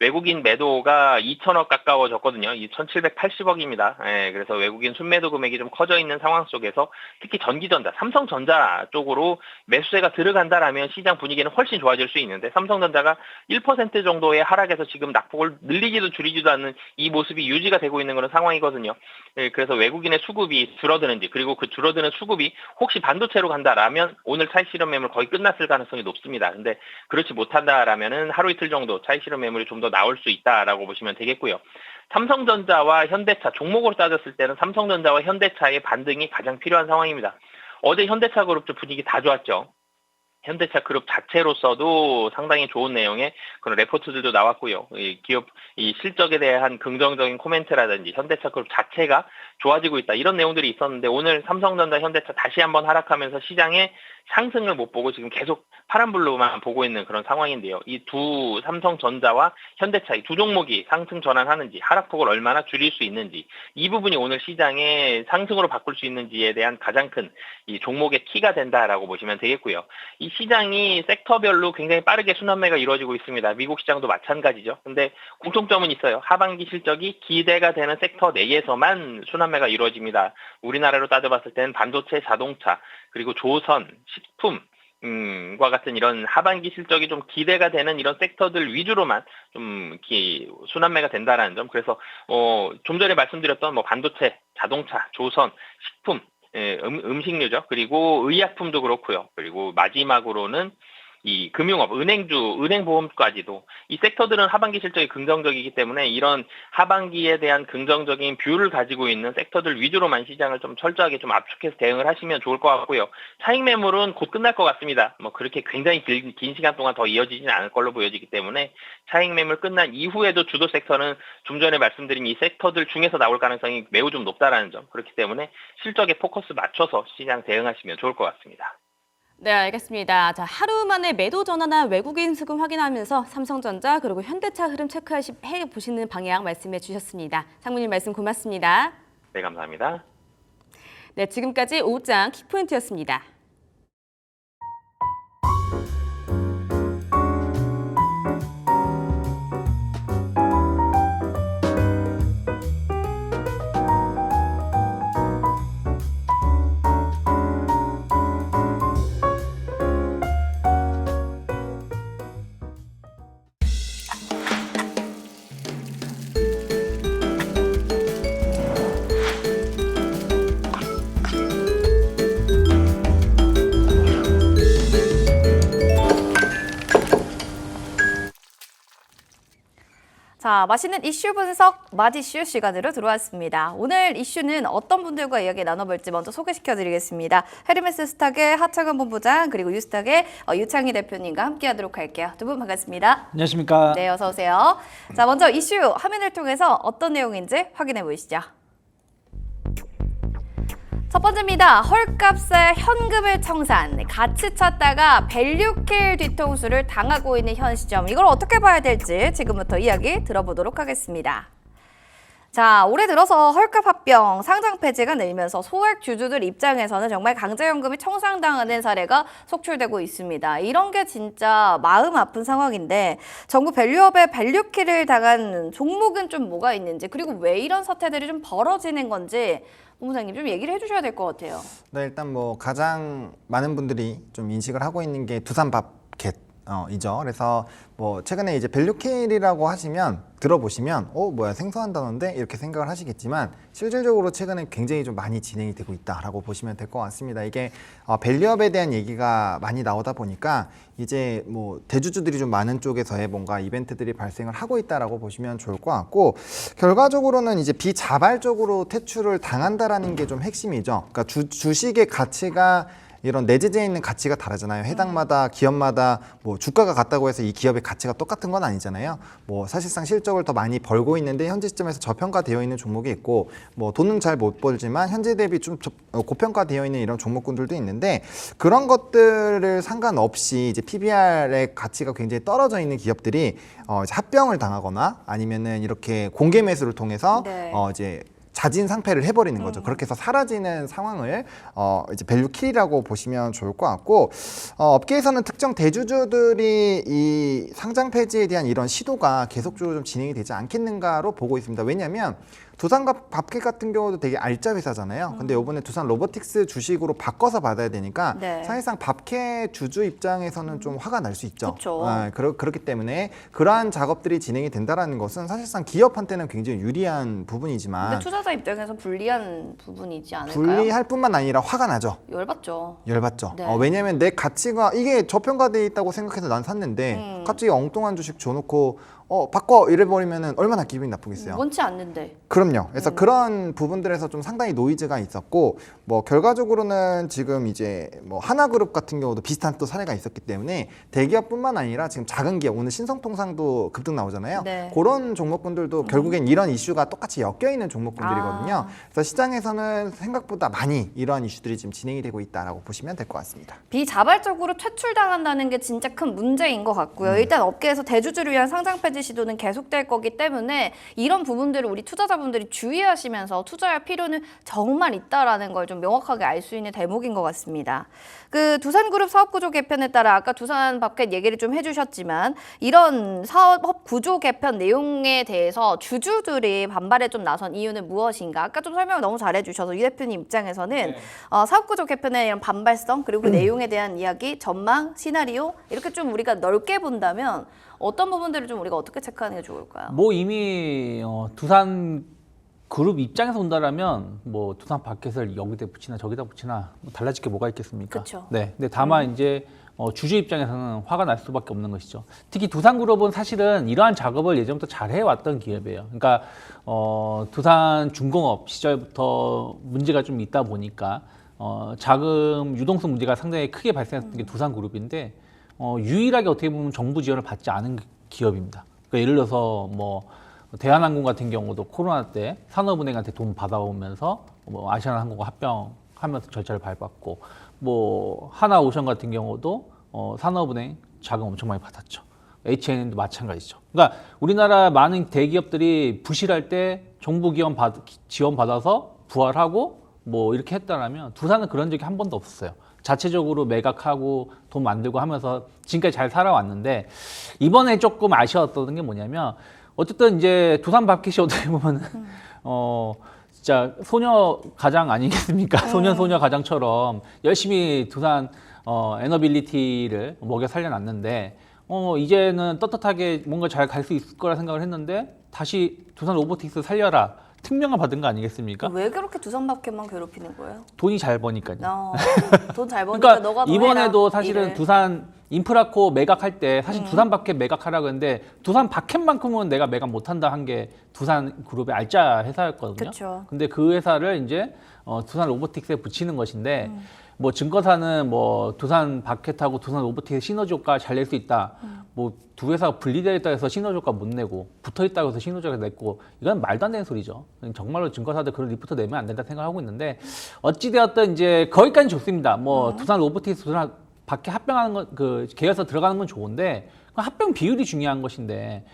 외국인 매도가 2천억 가까워졌거든요. 2,780억입니다. 그래서 외국인 순매도 금액이 좀 커져 있는 상황 속에서 특히 전기전자, 삼성전자 쪽으로 매수세가 들어간다라면 시장 분위기는 훨씬 좋아질 수 있는데 삼성전자가 1% 정도의 하락에서 지금 낙폭을 늘리지도 줄이지도 않는 이 모습이 유지가 되고 있는 그런 상황이거든요. 그래서 외국인의 수급이 줄어드는지 그리고 그 줄어드는 수급이 혹시 반도체로 간다라면 오늘 차익 실현 매물 거의 끝났을 가능성이 높습니다. 근데 그렇지 못한다라면은 하루 이틀 정도 차익 실현 매물이 좀 더 나올 수 있다라고 보시면 되겠고요. 삼성전자와 현대차 종목으로 따졌을 때는 삼성전자와 현대차의 반등이 가장 필요한 상황입니다. 어제 현대차 그룹 분위기 다 좋았죠. 현대차 그룹 자체로서도 상당히 좋은 내용의 그런 레포트들도 나왔고요. 이 기업 이 실적에 대한 긍정적인 코멘트라든지 현대차 그룹 자체가 좋아지고 있다 이런 내용들이 있었는데 오늘 삼성전자, 현대차 다시 한번 하락하면서 시장에 상승을 못 보고 지금 계속 파란불로만 보고 있는 그런 상황인데요. 이 두 삼성전자와 현대차 이 두 종목이 상승 전환하는지 하락폭을 얼마나 줄일 수 있는지 이 부분이 오늘 시장의 상승으로 바꿀 수 있는지에 대한 가장 큰 이 종목의 키가 된다라고 보시면 되겠고요. 이 시장이 섹터별로 굉장히 빠르게 순환매가 이루어지고 있습니다. 미국 시장도 마찬가지죠. 근데 공통점은 있어요. 하반기 실적이 기대가 되는 섹터 내에서만 순환매가 이루어집니다. 우리나라로 따져봤을 때는 반도체, 자동차, 그리고 조선, 식품, 과 같은 이런 하반기 실적이 좀 기대가 되는 이런 섹터들 위주로만 좀 순환매가 된다라는 점. 그래서 좀 전에 말씀드렸던 뭐 반도체, 자동차, 조선, 식품, 음식료죠. 그리고 의약품도 그렇고요. 그리고 마지막으로는 이 금융업, 은행보험까지도 이 섹터들은 하반기 실적이 긍정적이기 때문에 이런 하반기에 대한 긍정적인 뷰를 가지고 있는 섹터들 위주로만 시장을 좀 철저하게 좀 압축해서 대응을 하시면 좋을 것 같고요. 차익 매물은 곧 끝날 것 같습니다. 뭐 그렇게 굉장히 긴 시간 동안 더 이어지지는 않을 걸로 보여지기 때문에 차익 매물 끝난 이후에도 주도 섹터는 좀 전에 말씀드린 이 섹터들 중에서 나올 가능성이 매우 좀 높다라는 점. 그렇기 때문에 실적에 포커스 맞춰서 시장 대응하시면 좋을 것 같습니다. 네, 알겠습니다. 자, 하루 만에 매도 전환한 외국인 수금 확인하면서 삼성전자 그리고 현대차 흐름 체크해 보시는 방향 말씀해 주셨습니다. 상무님 말씀 고맙습니다. 네, 감사합니다. 네, 지금까지 오후장 키포인트였습니다. 자, 맛있는 이슈 분석 맛이슈 시간으로 들어왔습니다. 오늘 이슈는 어떤 분들과 이야기 나눠볼지 먼저 소개시켜드리겠습니다. 헤르메스 스탁의 하창은 본부장 그리고 유스탁의 유창희 대표님과 함께하도록 할게요. 두 분 반갑습니다. 안녕하십니까. 네, 어서 오세요. 자, 먼저 이슈 화면을 통해서 어떤 내용인지 확인해 보시죠. 첫 번째입니다. 헐값에 현금을 청산, 가치 찾다가 밸류킬 뒤통수를 당하고 있는 현 시점. 이걸 어떻게 봐야 될지 지금부터 이야기 들어보도록 하겠습니다. 자, 올해 들어서 헐값 합병, 상장 폐지가 늘면서 소액 주주들 입장에서는 정말 강제연금이 청산당하는 사례가 속출되고 있습니다. 이런 게 진짜 마음 아픈 상황인데 정부 밸류업에 밸류킬을 당한 종목은 좀 뭐가 있는지 그리고 왜 이런 사태들이 좀 벌어지는 건지 본부장님 좀 얘기를 해주셔야 될 것 같아요. 네, 일단 뭐 가장 많은 분들이 좀 인식을 하고 있는 게 두산밥켓이죠. 그래서 뭐 최근에 이제 밸류킬이라고 하시면 들어보시면 뭐야 생소한 단어인데 이렇게 생각을 하시겠지만 실질적으로 최근에 굉장히 좀 많이 진행이 되고 있다라고 보시면 될 것 같습니다. 이게 밸류업에 대한 얘기가 많이 나오다 보니까 이제 뭐 대주주들이 좀 많은 쪽에서의 뭔가 이벤트들이 발생을 하고 있다라고 보시면 좋을 것 같고 결과적으로는 이제 비자발적으로 퇴출을 당한다라는 게 좀 핵심이죠. 그러니까 주식의 가치가 이런 내재되어 있는 가치가 다르잖아요. 해당마다 기업마다 뭐 주가가 같다고 해서 이 기업의 가치가 똑같은 건 아니잖아요. 뭐 사실상 실적을 더 많이 벌고 있는데 현재 시점에서 저평가되어 있는 종목이 있고 뭐 돈은 잘 못 벌지만 현재 대비 좀 고평가되어 있는 이런 종목군들도 있는데 그런 것들을 상관없이 이제 PBR의 가치가 굉장히 떨어져 있는 기업들이 이제 합병을 당하거나 아니면은 이렇게 공개 매수를 통해서 네. 이제 자진 상폐를 해버리는 거죠. 그렇게 해서 사라지는 상황을 이제 밸류킬이라고 보시면 좋을 것 같고 업계에서는 특정 대주주들이 이 상장 폐지에 대한 이런 시도가 계속적으로 좀 진행이 되지 않겠는가로 보고 있습니다. 왜냐하면 두산밥켓 같은 경우도 되게 알짜 회사잖아요. 근데 이번에 두산 로보틱스 주식으로 바꿔서 받아야 되니까 네. 사실상 밥켓 주주 입장에서는 좀 화가 날 수 있죠. 그쵸. 그렇기 때문에 그러한 작업들이 진행이 된다는 것은 사실상 기업한테는 굉장히 유리한 부분이지만 근데 투자자 입장에서 불리한 부분이지 않을까요? 불리할 뿐만 아니라 화가 나죠. 열받죠. 열받죠. 네. 왜냐하면 내 가치가 이게 저평가돼 있다고 생각해서 난 샀는데 갑자기 엉뚱한 주식 줘놓고 바꿔 이래버리면 얼마나 기분이 나쁘겠어요. 원치 않는데. 그럼요. 그래서 그런 부분들에서 좀 상당히 노이즈가 있었고 뭐 결과적으로는 지금 이제 뭐 하나그룹 같은 경우도 비슷한 또 사례가 있었기 때문에 대기업뿐만 아니라 지금 작은 기업 오늘 신성통상도 급등 나오잖아요. 네. 그런 종목군들도 결국엔 이런 이슈가 똑같이 엮여 있는 종목군들이거든요. 그래서 시장에서는 생각보다 많이 이러한 이슈들이 지금 진행이 되고 있다라고 보시면 될 것 같습니다. 비자발적으로 퇴출당한다는 게 진짜 큰 문제인 것 같고요. 일단 업계에서 대주주를 위한 상장 폐지 가지 시도는 계속될 거기 때문에 이런 부분들을 우리 투자자분들이 주의하시면서 투자할 필요는 정말 있다라는 걸 좀 명확하게 알 수 있는 대목인 것 같습니다. 그 두산그룹 사업구조 개편에 따라 아까 두산밥켓 얘기를 좀 해주셨지만 이런 사업 구조 개편 내용에 대해서 주주들이 반발에 좀 나선 이유는 무엇인가? 아까 좀 설명을 너무 잘해주셔서 유 대표님 입장에서는 사업구조 개편의 이런 반발성 그리고 그 내용에 대한 이야기, 전망, 시나리오 이렇게 좀 우리가 넓게 본다면 어떤 부분들을 좀 우리가 어떻게 체크하는 게 좋을까요? 뭐 이미 두산 그룹 입장에서 본다라면 뭐 두산 바켓을 여기다 붙이나 저기다 붙이나 뭐 달라질 게 뭐가 있겠습니까? 그쵸. 네. 근데 다만 이제 주주 입장에서는 화가 날 수밖에 없는 것이죠. 특히 두산그룹은 사실은 이러한 작업을 예전부터 잘 해왔던 기업이에요. 그러니까 두산중공업 시절부터 문제가 좀 있다 보니까 자금 유동성 문제가 상당히 크게 발생했던 게 두산그룹인데 유일하게 어떻게 보면 정부 지원을 받지 않은 기업입니다. 그러니까 예를 들어서 뭐 대한항공 같은 경우도 코로나 때 산업은행한테 돈 받아오면서 뭐 아시아나항공과 합병하면서 절차를 밟았고 뭐 하나오션 같은 경우도 산업은행 자금 엄청 많이 받았죠. H&M도 마찬가지죠. 그러니까 우리나라 많은 대기업들이 부실할 때 정부 지원 받아서 부활하고 뭐 이렇게 했다라면 두산은 그런 적이 한 번도 없었어요. 자체적으로 매각하고 돈 만들고 하면서 지금까지 잘 살아왔는데 이번에 조금 아쉬웠던 게 뭐냐면 어쨌든 이제 두산 밥켓이 어떻게 보면은 진짜 소녀 가장 아니겠습니까? 소녀 가장처럼 열심히 두산 에너빌리티를 먹여 살려놨는데 이제는 떳떳하게 뭔가 잘 갈 수 있을 거라 생각을 했는데 다시 두산 로보틱스 살려라 특명을 받은 거 아니겠습니까? 왜 그렇게 두산밥켓만 괴롭히는 거예요? 돈이 잘 버니까요. 돈 잘 버니까 그러니까 너가 더 이번에도 해라, 사실은 일을. 두산 인프라코 매각할 때 사실 두산 바켓 매각하라고 했는데 두산 바켓만큼은 내가 매각 못한다 한 게 두산 그룹의 알짜 회사였거든요. 그쵸. 근데 그 회사를 이제 두산 로보틱스에 붙이는 것인데 뭐 증거사는 뭐 두산 바켓하고 두산 로보틱스 시너지 효과 잘 낼 수 있다. 뭐 두 회사가 분리되어 있다 해서 시너지 효과 못 내고 붙어 있다고 해서 시너지 효과 냈고 이건 말도 안 되는 소리죠. 정말로 증거사들 그런 리포트 내면 안 된다 생각하고 있는데 어찌되었든 이제 거기까지 좋습니다. 뭐 두산 로보틱스 두산 바켓 합병하는 건 그 계열사 들어가는 건 좋은데 합병 비율이 중요한 것인데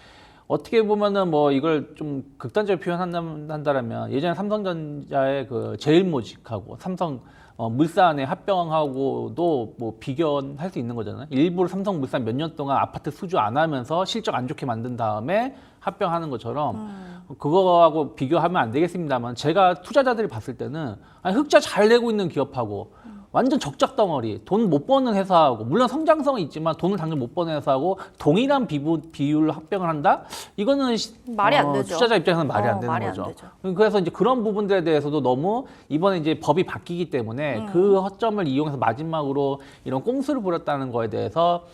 어떻게 보면은 뭐 이걸 좀 극단적으로 표현한다라면 예전에 삼성전자의 그 제일모직하고 삼성 물산의 합병하고도 뭐 비교할 수 있는 거잖아요. 일부러 삼성물산 몇 년 동안 아파트 수주 안 하면서 실적 안 좋게 만든 다음에 합병하는 것처럼 그거하고 비교하면 안 되겠습니다만 제가 투자자들이 봤을 때는 아니, 흑자 잘 내고 있는 기업하고 완전 적작 덩어리, 돈 못 버는 회사하고 물론 성장성은 있지만 돈을 당장 못 버는 회사하고 동일한 비율로 합병을 한다? 이거는 말이 안 되죠. 투자자 입장에서는 말이 안 되는 말이 안 거죠. 되죠. 그래서 이제 그런 부분들에 대해서도 너무 이번에 이제 법이 바뀌기 때문에 그 허점을 이용해서 마지막으로 이런 꼼수를 부렸다는 거에 대해서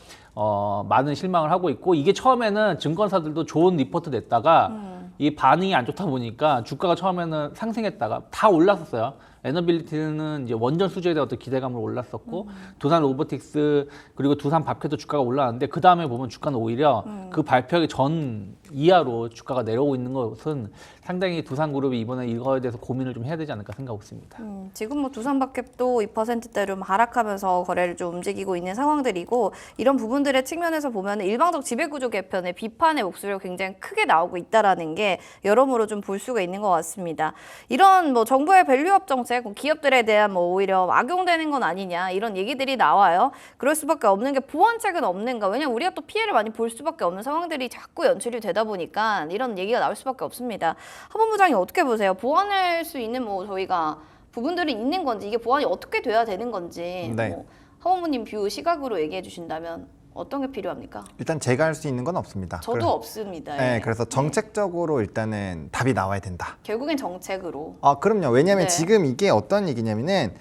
많은 실망을 하고 있고 이게 처음에는 증권사들도 좋은 리포트 냈다가 이 반응이 안 좋다 보니까 주가가 처음에는 상승했다가 다 올랐었어요. 에너빌리티는 이제 원전 수주에 대한 어떤 기대감으로 올랐었고 두산 로보틱스 그리고 두산 밥켓도 주가가 올랐는데 그 다음에 보면 주가는 오히려 그 발표하기 전 이하로 주가가 내려오고 있는 것은 상당히 두산그룹이 이번에 이거에 대해서 고민을 좀 해야 되지 않을까 생각하고 있습니다. 지금 뭐 두산밥켓도 2%대로 하락하면서 거래를 좀 움직이고 있는 상황들이고 이런 부분들의 측면에서 보면 일방적 지배구조 개편에 비판의 목소리가 굉장히 크게 나오고 있다라는 게 여러모로 좀 볼 수가 있는 것 같습니다. 이런 뭐 정부의 밸류업 정책, 기업들에 대한 뭐 오히려 악용되는 건 아니냐 이런 얘기들이 나와요. 그럴 수밖에 없는 게 보완책은 없는가? 왜냐면 우리가 또 피해를 많이 볼 수밖에 없는 상황들이 자꾸 연출이 되다 보니까 이런 얘기가 나올 수밖에 없습니다. 하본 부장님 어떻게 보세요? 보완할 수 있는 뭐 저희가 부분들이 있는 건지 이게 보완이 어떻게 돼야 되는 건지 네. 뭐 하본부님 뷰 시각으로 얘기해 주신다면 어떤 게 필요합니까? 일단 제가 할 수 있는 건 없습니다. 저도 없습니다. 네, 예. 그래서 정책적으로 일단은 답이 나와야 된다. 결국엔 정책으로. 아, 그럼요. 왜냐하면 네. 지금 이게 어떤 얘기냐면은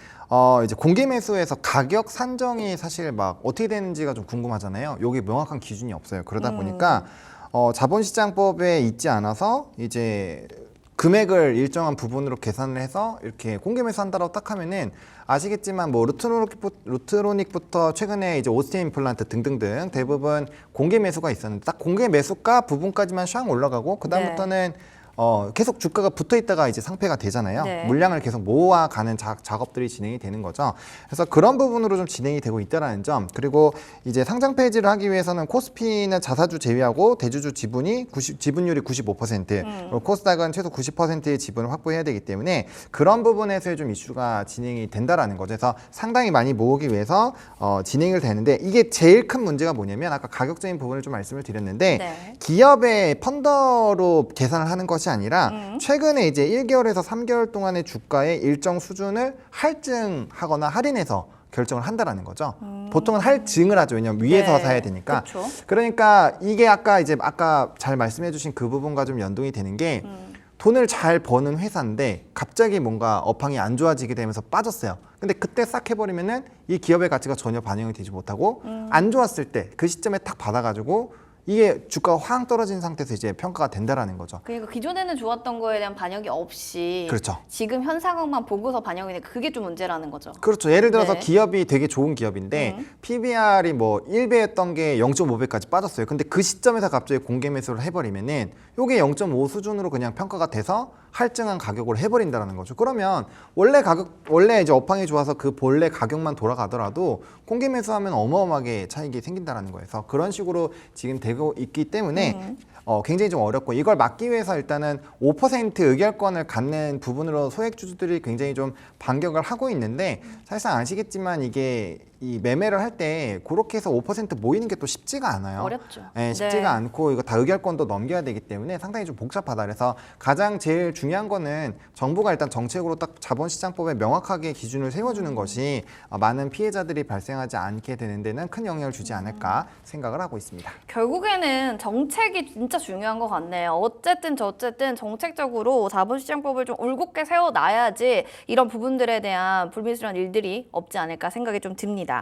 이제 공개 매수에서 가격 산정이 사실 막 어떻게 되는지가 좀 궁금하잖아요. 여기 명확한 기준이 없어요. 그러다 보니까 자본시장법에 있지 않아서 이제 금액을 일정한 부분으로 계산을 해서 이렇게 공개 매수한다라고 딱 하면은 아시겠지만 뭐 루트로닉부터 최근에 이제 오스틴 임플란트 등등등 대부분 공개 매수가 있었는데 딱 공개 매수가 부분까지만 샥 올라가고 그 다음부터는 계속 주가가 붙어 있다가 이제 상폐가 되잖아요. 네. 물량을 계속 모아가는 작업들이 진행이 되는 거죠. 그래서 그런 부분으로 좀 진행이 되고 있다라는 점. 그리고 이제 상장 폐지를 하기 위해서는 코스피는 자사주 제외하고 대주주 지분율이 95%, 그리고 코스닥은 최소 90%의 지분을 확보해야 되기 때문에 그런 부분에서의 좀 이슈가 진행이 된다라는 거죠. 그래서 상당히 많이 모으기 위해서 진행을 되는데 이게 제일 큰 문제가 뭐냐면 아까 가격적인 부분을 좀 말씀을 드렸는데 네. 기업의 펀더로 계산을 하는 것이 아니라 최근에 이제 1개월에서 3개월 동안의 주가의 일정 수준을 할증하거나 할인해서 결정을 한다라는 거죠. 보통은 할증을 하죠. 왜냐하면 위에서 네. 사야 되니까. 그쵸. 그러니까 이게 아까 잘 말씀해주신 그 부분과 좀 연동이 되는 게 돈을 잘 버는 회사인데 갑자기 뭔가 업황이 안 좋아지게 되면서 빠졌어요. 근데 그때 싹 해버리면은 이 기업의 가치가 전혀 반영이 되지 못하고 안 좋았을 때 그 시점에 탁 받아가지고 이게 주가가 확 떨어진 상태에서 이제 평가가 된다라는 거죠. 그러니까 기존에는 좋았던 거에 대한 반영이 없이 그렇죠. 지금 현 상황만 보고서 반영이 돼 그게 좀 문제라는 거죠. 그렇죠. 예를 들어서 네. 기업이 되게 좋은 기업인데 PBR이 뭐 1배였던 게 0.5배까지 빠졌어요. 근데 그 시점에서 갑자기 공개 매수를 해버리면은 요게 0.5 수준으로 그냥 평가가 돼서 할증한 가격으로 해버린다는 거죠. 그러면 원래 이제 업황이 좋아서 그 본래 가격만 돌아가더라도 공개 매수하면 어마어마하게 차익이 생긴다는 거예요. 그래서 그런 식으로 지금 되고 있기 때문에 굉장히 좀 어렵고 이걸 막기 위해서 일단은 5% 의결권을 갖는 부분으로 소액주주들이 굉장히 좀 반격을 하고 있는데 사실상 아시겠지만 이게 이 매매를 할 때 그렇게 해서 5% 모이는 게 또 쉽지가 않아요. 어렵죠. 네, 쉽지가 않고 이거 다 의결권도 넘겨야 되기 때문에 상당히 좀 복잡하다. 그래서 가장 제일 중요한 거는 정부가 일단 정책으로 딱 자본시장법에 명확하게 기준을 세워주는 것이 많은 피해자들이 발생하지 않게 되는 데는 큰 영향을 주지 않을까 생각을 하고 있습니다. 결국에는 정책이 진짜 중요한 것 같네요. 어쨌든 정책적으로 자본시장법을 좀 올곧게 세워놔야지 이런 부분들에 대한 불미스러운 일들이 없지 않을까 생각이 좀 듭니다.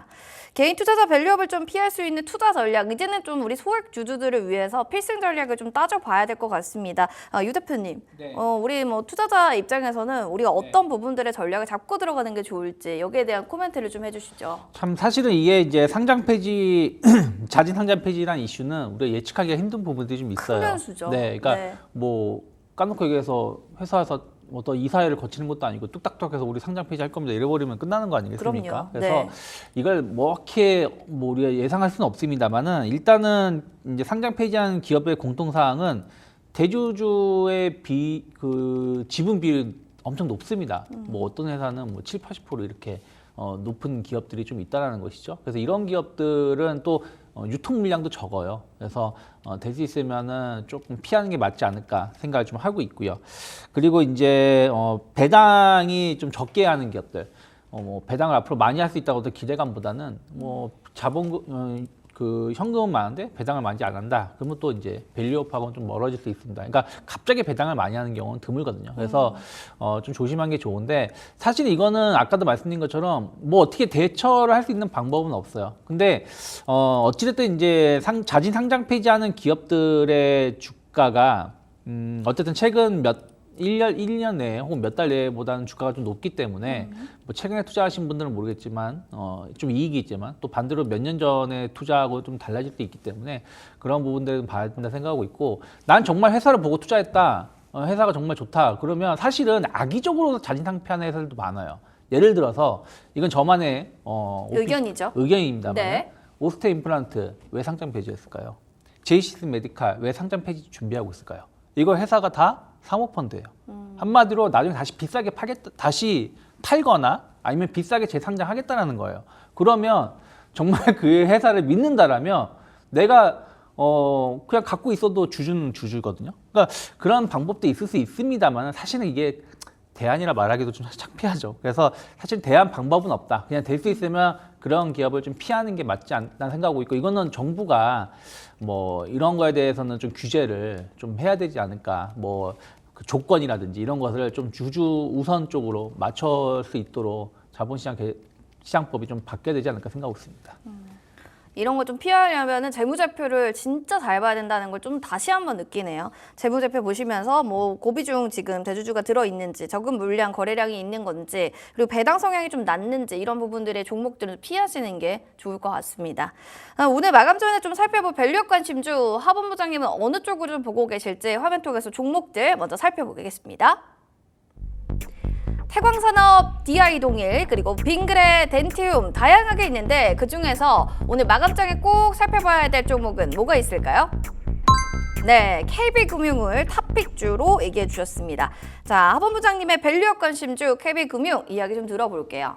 개인 투자자 밸류업을 좀 피할 수 있는 투자 전략, 이제는 좀 우리 소액 주주들을 위해서 필승 전략을 좀 따져봐야 될 것 같습니다. 유 대표님, 네. 우리 뭐 투자자 입장에서는 우리가 어떤 부분들의 전략을 잡고 들어가는 게 좋을지 여기에 대한 코멘트를 좀 해주시죠. 참 사실은 이게 이제 상장 폐지, 자진 상장 폐지라는 이슈는 우리가 예측하기가 힘든 부분들이 좀 있어요. 큰 변수죠. 네, 그러니까 네. 뭐 까놓고 얘기해서 회사에서 어떤 이사회를 거치는 것도 아니고 뚝딱뚝해서 우리 상장 폐지할 겁니다 이래버리면 끝나는 거 아니겠습니까? 그럼요. 그래서 네. 이걸 뭐렇게 뭐 우리가 예상할 수는 없습니다만은 일단은 이제 상장 폐지하는 기업의 공통 사항은 대주주의 지분 비율 엄청 높습니다. 뭐 어떤 회사는 뭐 7, 80% 이렇게 높은 기업들이 좀 있다라는 것이죠. 그래서 이런 기업들은 또 유통 물량도 적어요. 그래서 될 수 있으면은 조금 피하는 게 맞지 않을까 생각을 좀 하고 있고요. 그리고 이제 배당이 좀 적게 하는 기업들, 뭐 배당을 앞으로 많이 할 수 있다고 기대감보다는 뭐 그 현금은 많은데 배당을 많이 안 한다. 그러면 또 이제 밸류업하고는 좀 멀어질 수 있습니다. 그러니까 갑자기 배당을 많이 하는 경우는 드물거든요. 그래서 좀 조심한 게 좋은데 사실 이거는 아까도 말씀드린 것처럼 뭐 어떻게 대처를 할 수 있는 방법은 없어요. 근데 어찌됐든 이제 자진 상장 폐지하는 기업들의 주가가 어쨌든 최근 1년 내에 혹은 몇 달 내보다는 주가가 좀 높기 때문에 뭐 최근에 투자하신 분들은 모르겠지만 좀 이익이 있지만 또 반대로 몇 년 전에 투자하고 좀 달라질 수 있기 때문에 그런 부분들은 봐야 된다 생각하고 있고 난 정말 회사를 보고 투자했다. 회사가 정말 좋다. 그러면 사실은 악의적으로 자진 상폐하는 회사들도 많아요. 예를 들어서 이건 저만의 의견이죠. 의견입니다만 네. 오스테 임플란트 왜 상장 폐지했을까요? 제이시스 메디칼 왜 상장 폐지 준비하고 있을까요? 이거 회사가 다 사모펀드예요. 한마디로 나중에 다시 비싸게 다시 팔거나 아니면 비싸게 재상장하겠다는 거예요. 그러면 정말 그 회사를 믿는다라면 내가 그냥 갖고 있어도 주주는 주주거든요. 그러니까 그런 방법도 있을 수 있습니다만 사실은 이게 대안이라 말하기도 좀 창피하죠. 그래서 사실 대안 방법은 없다. 그냥 될 수 있으면 그런 기업을 좀 피하는 게 맞지 않나 생각하고 있고 이거는 정부가 뭐 이런 거에 대해서는 좀 규제를 좀 해야 되지 않을까. 뭐 그 조건이라든지 이런 것을 좀 주주 우선 쪽으로 맞출 수 있도록 자본시장법이 좀 바뀌어야 되지 않을까 생각하고 있습니다. 이런 걸 좀 피하려면은 재무제표를 진짜 잘 봐야 된다는 걸 좀 다시 한번 느끼네요. 재무제표 보시면서 뭐 고비중 지금 대주주가 들어있는지, 적은 물량, 거래량이 있는 건지, 그리고 배당 성향이 좀 낮는지 이런 부분들의 종목들은 피하시는 게 좋을 것 같습니다. 오늘 마감 전에 좀 살펴볼 밸류업 관심주 하본부장님은 어느 쪽으로 좀 보고 계실지 화면 통해서 종목들 먼저 살펴보겠습니다. 태광산업, DI동일, 그리고 빙그레, 덴티움 다양하게 있는데 그중에서 오늘 마감장에 꼭 살펴봐야 될 종목은 뭐가 있을까요? 네, KB금융을 탑픽주로 얘기해 주셨습니다. 자, 하본부장님의 밸류업 관심주 KB금융 이야기 좀 들어볼게요.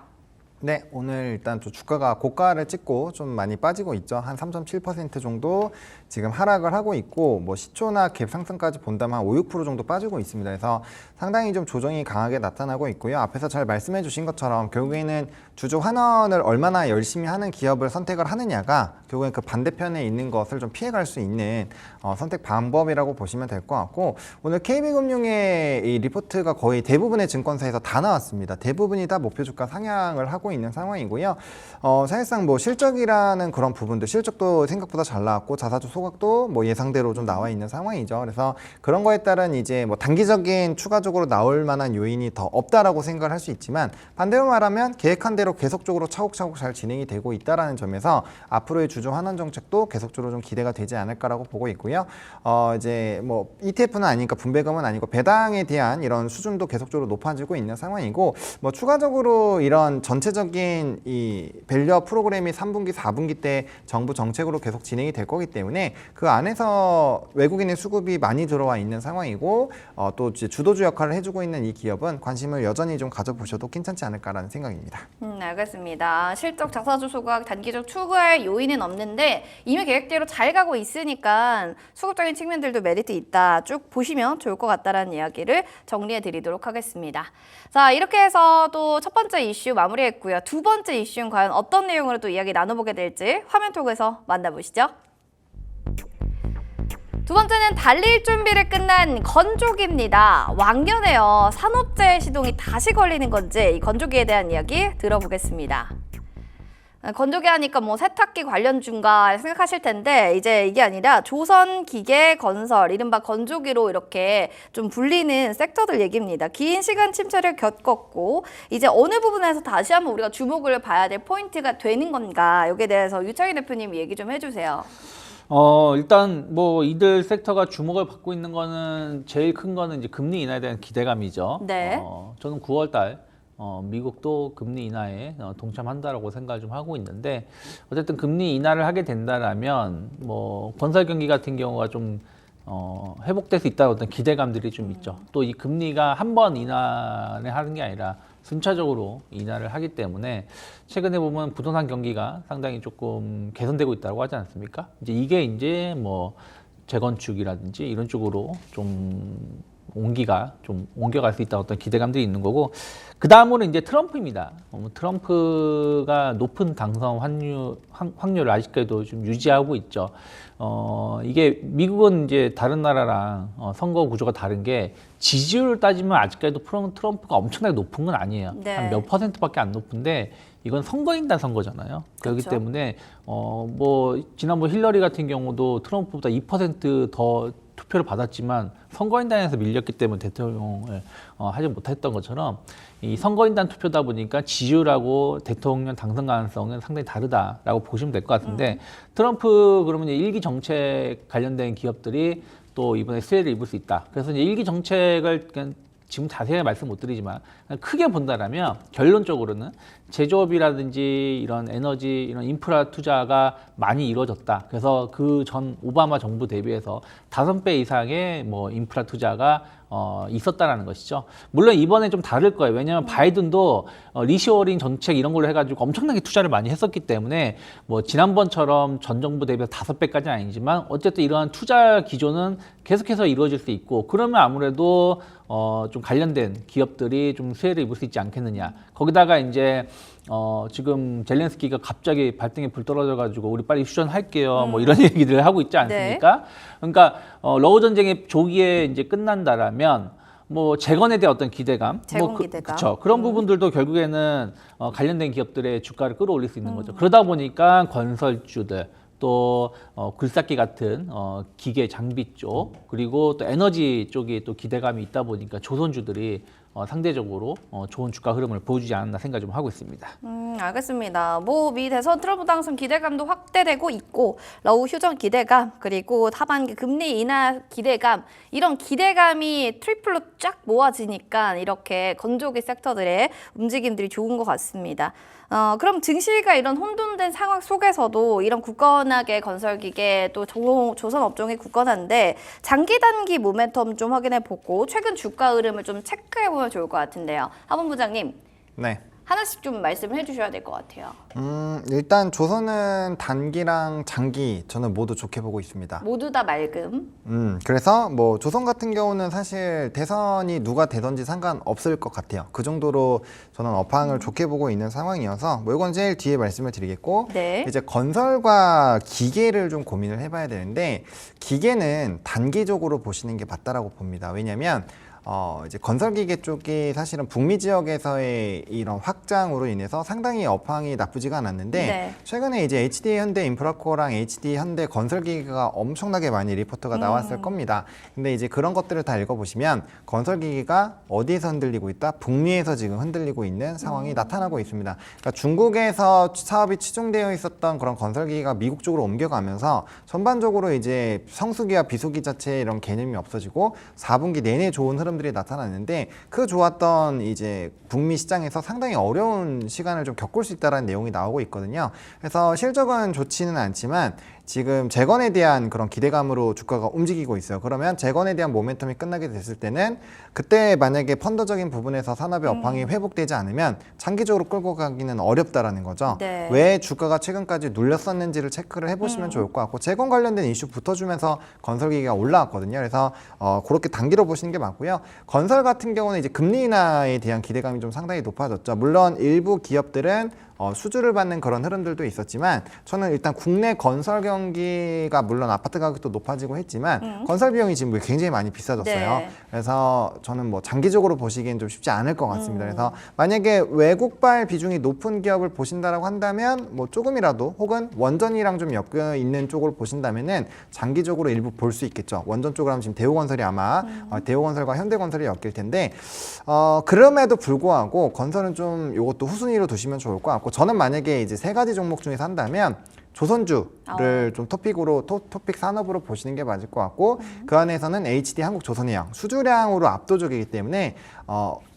네, 오늘 일단 또 주가가 고가를 찍고 좀 많이 빠지고 있죠. 한 3.7% 정도 지금 하락을 하고 있고, 뭐 시초나 갭 상승까지 본다면 한 5, 6% 정도 빠지고 있습니다. 그래서 상당히 좀 조정이 강하게 나타나고 있고요. 앞에서 잘 말씀해 주신 것처럼 결국에는 주주 환원을 얼마나 열심히 하는 기업을 선택을 하느냐가 결국엔 그 반대편에 있는 것을 좀 피해갈 수 있는 선택 방법이라고 보시면 될 것 같고, 오늘 KB금융의 이 리포트가 거의 대부분의 증권사에서 다 나왔습니다. 대부분이 다 목표 주가 상향을 하고 있는 상황이고요. 사실상 뭐 실적이라는 그런 부분들, 실적도 생각보다 잘 나왔고 자사주 소각도 뭐 예상대로 좀 나와 있는 상황이죠. 그래서 그런 거에 따른 이제 뭐 단기적인 추가적으로 나올 만한 요인이 더 없다라고 생각을 할 수 있지만, 반대로 말하면 계획한 대로 계속적으로 차곡차곡 잘 진행이 되고 있다라는 점에서 앞으로의 주주 환원 정책도 계속적으로 좀 기대가 되지 않을까라고 보고 있고요. 이제 뭐 ETF는 아니니까 분배금은 아니고 배당에 대한 이런 수준도 계속적으로 높아지고 있는 상황이고, 뭐 추가적으로 이런 전체적인 이 밸류업 프로그램이 3분기, 4분기 때 정부 정책으로 계속 진행이 될 거기 때문에 그 안에서 외국인의 수급이 많이 들어와 있는 상황이고, 또 이제 주도주 역할을 해주고 있는 이 기업은 관심을 여전히 좀 가져보셔도 괜찮지 않을까라는 생각입니다. 알겠습니다. 실적 자사주 소각 단기적 추구할 요인은 없는데 이미 계획대로 잘 가고 있으니까 수급적인 측면들도 메리트 있다. 쭉 보시면 좋을 것 같다라는 이야기를 정리해 드리도록 하겠습니다. 자, 이렇게 해서 또 첫 번째 이슈 마무리했고요. 두 번째 이슈는 과연 어떤 내용으로 또 이야기 나눠보게 될지 화면 통해서 만나보시죠. 두 번째는 달릴 준비를 끝난 건조기입니다. 왕년에요. 산업재해 시동이 다시 걸리는 건지 이 건조기에 대한 이야기 들어보겠습니다. 건조기 하니까 뭐 세탁기 관련주인가 생각하실 텐데 이제 이게 아니라 조선기계건설, 이른바 건조기로 이렇게 좀 불리는 섹터들 얘기입니다. 긴 시간 침체를 겪었고 이제 어느 부분에서 다시 한번 우리가 주목을 봐야 될 포인트가 되는 건가, 여기에 대해서 유창희 대표님 얘기 좀 해주세요. 일단 뭐 이들 섹터가 주목을 받고 있는 거는 제일 큰 거는 이제 금리 인하에 대한 기대감이죠. 네. 저는 9월 달 미국도 금리 인하에 동참한다라고 생각을 좀 하고 있는데, 어쨌든 금리 인하를 하게 된다라면 뭐 건설 경기 같은 경우가 좀 회복될 수 있다는 어떤 기대감들이 좀 있죠. 또 이 금리가 한 번 인하를 하는 게 아니라 순차적으로 인하를 하기 때문에 최근에 보면 부동산 경기가 상당히 조금 개선되고 있다고 하지 않습니까? 이게 뭐 재건축이라든지 이런 쪽으로 좀 옮겨갈 수 있다 어떤 기대감들이 있는 거고, 그 다음으로 이제 트럼프입니다. 트럼프가 높은 당선 확률을 아직까지도 좀 유지하고 있죠. 이게 미국은 이제 다른 나라랑 선거 구조가 다른 게 지지율을 따지면 아직까지도 트럼프가 엄청나게 높은 건 아니에요. 네. 한 몇 %밖에 안 높은데 이건 선거인단 선거잖아요. 그렇기 그렇죠. 때문에 뭐 지난번 힐러리 같은 경우도 트럼프보다 2% 더 투표를 받았지만 선거인단에서 밀렸기 때문에 대통령을 하지 못했던 것처럼, 이 선거인단 투표다 보니까 지지율하고 대통령 당선 가능성은 상당히 다르다라고 보시면 될 것 같은데, 트럼프 그러면 이제 일기 정책 관련된 기업들이 또 이번에 수혜를 입을 수 있다. 그래서 이제 일기 정책을 그냥 지금 자세히 말씀 못 드리지만 크게 본다라면 결론적으로는 제조업이라든지 이런 에너지, 이런 인프라 투자가 많이 이루어졌다. 그래서 그 전 오바마 정부 대비해서 5배 이상의 뭐 인프라 투자가 있었다라는 것이죠. 물론 이번에 좀 다를 거예요. 왜냐하면 바이든도 리쇼어링 정책 이런 걸로 해가지고 엄청나게 투자를 많이 했었기 때문에 뭐 지난번처럼 전 정부 대비해서 5배까지는 아니지만 어쨌든 이러한 투자 기조는 계속해서 이루어질 수 있고, 그러면 아무래도 좀 관련된 기업들이 좀 수혜를 입을 수 있지 않겠느냐. 거기다가 이제 지금 젤렌스키가 갑자기 발등에 불 떨어져가지고 우리 빨리 휴전할게요. 뭐 이런 얘기들을 하고 있지 않습니까? 그러니까 러우 전쟁의 조기에 이제 끝난다라면 뭐 재건에 대한 어떤 기대감, 재건 기대감. 그렇죠. 그런 부분들도 결국에는 관련된 기업들의 주가를 끌어올릴 수 있는 거죠. 그러다 보니까 건설주들 또 굴삭기 같은 기계 장비 쪽 그리고 또 에너지 쪽이 또 기대감이 있다 보니까 조선주들이 상대적으로 좋은 주가 흐름을 보여주지 않았나 생각 좀 하고 있습니다. 알겠습니다. 뭐 미 대선 트럼프 당선 기대감도 확대되고 있고 러우 휴전 기대감 그리고 하반기 금리 인하 기대감 이런 기대감이 트리플로 쫙 모아지니까 이렇게 건조기 섹터들의 움직임들이 좋은 것 같습니다. 그럼 증시가 이런 혼돈된 상황 속에서도 이런 굳건하게 건설기계 또 조선 업종이 굳건한데 장기 단기 모멘텀 좀 확인해 보고 최근 주가 흐름을 좀 체크해 보면 좋을 것 같은데요. 하본 부장님 네. 하나씩 좀 말씀을 해주셔야 될 것 같아요. 일단 조선은 단기랑 장기 저는 모두 좋게 보고 있습니다. 모두 다 맑음. 그래서 뭐 조선 같은 경우는 사실 대선이 누가 되든지 상관없을 것 같아요. 그 정도로 저는 업황을 좋게 보고 있는 상황이어서 뭐 이건 제일 뒤에 말씀을 드리겠고 네. 이제 건설과 기계를 좀 고민을 해봐야 되는데 기계는 단기적으로 보시는 게 맞다라고 봅니다. 왜냐하면 이제 건설기계 쪽이 사실은 북미 지역에서의 이런 확장으로 인해서 상당히 업황이 나쁘지가 않았는데 네. 최근에 이제 HD 현대 인프라코랑 HD 현대 건설기계가 엄청나게 많이 리포트가 나왔을 겁니다. 근데 이제 그런 것들을 다 읽어보시면 건설기계가 어디에서 흔들리고 있다? 북미에서 지금 흔들리고 있는 상황이 나타나고 있습니다. 그러니까 중국에서 사업이 치중되어 있었던 그런 건설기계가 미국 쪽으로 옮겨가면서 전반적으로 이제 성수기와 비수기 자체의 이런 개념이 없어지고 4분기 내내 좋은 흐름들이 나타났는데 그 좋았던 이제 북미 시장에서 상당히 어려운 시간을 좀 겪을 수 있다는 내용이 나오고 있거든요. 그래서 실적은 좋지는 않지만 지금 재건에 대한 그런 기대감으로 주가가 움직이고 있어요. 그러면 재건에 대한 모멘텀이 끝나게 됐을 때는 그때 만약에 펀더적인 부분에서 산업의 업황이 회복되지 않으면 장기적으로 끌고 가기는 어렵다라는 거죠. 네. 왜 주가가 최근까지 눌렸었는지를 체크를 해보시면 좋을 것 같고 재건 관련된 이슈 붙어주면서 건설기계가 올라왔거든요. 그래서 그렇게 단기로 보시는 게 맞고요. 건설 같은 경우는 이제 금리 인하에 대한 기대감이 좀 상당히 높아졌죠. 물론 일부 기업들은 수주를 받는 그런 흐름들도 있었지만 저는 일단 국내 건설 경기가 물론 아파트 가격도 높아지고 했지만 건설 비용이 지금 굉장히 많이 비싸졌어요. 네. 그래서 저는 뭐 장기적으로 보시기엔 좀 쉽지 않을 것 같습니다. 그래서 만약에 외국발 비중이 높은 기업을 보신다라고 한다면 뭐 조금이라도 혹은 원전이랑 좀 엮여 있는 쪽으로 보신다면은 장기적으로 일부 볼 수 있겠죠. 원전 쪽으로 하면 지금 대우건설이 아마 대우건설과 현대건설이 엮일 텐데 그럼에도 불구하고 건설은 좀 이것도 후순위로 두시면 좋을 것 같고 저는 만약에 이제 세 가지 종목 중에서 한다면 조선주를 좀 토픽 산업으로 보시는 게 맞을 것 같고 그 안에서는 HD 한국조선해양 수주량으로 압도적이기 때문에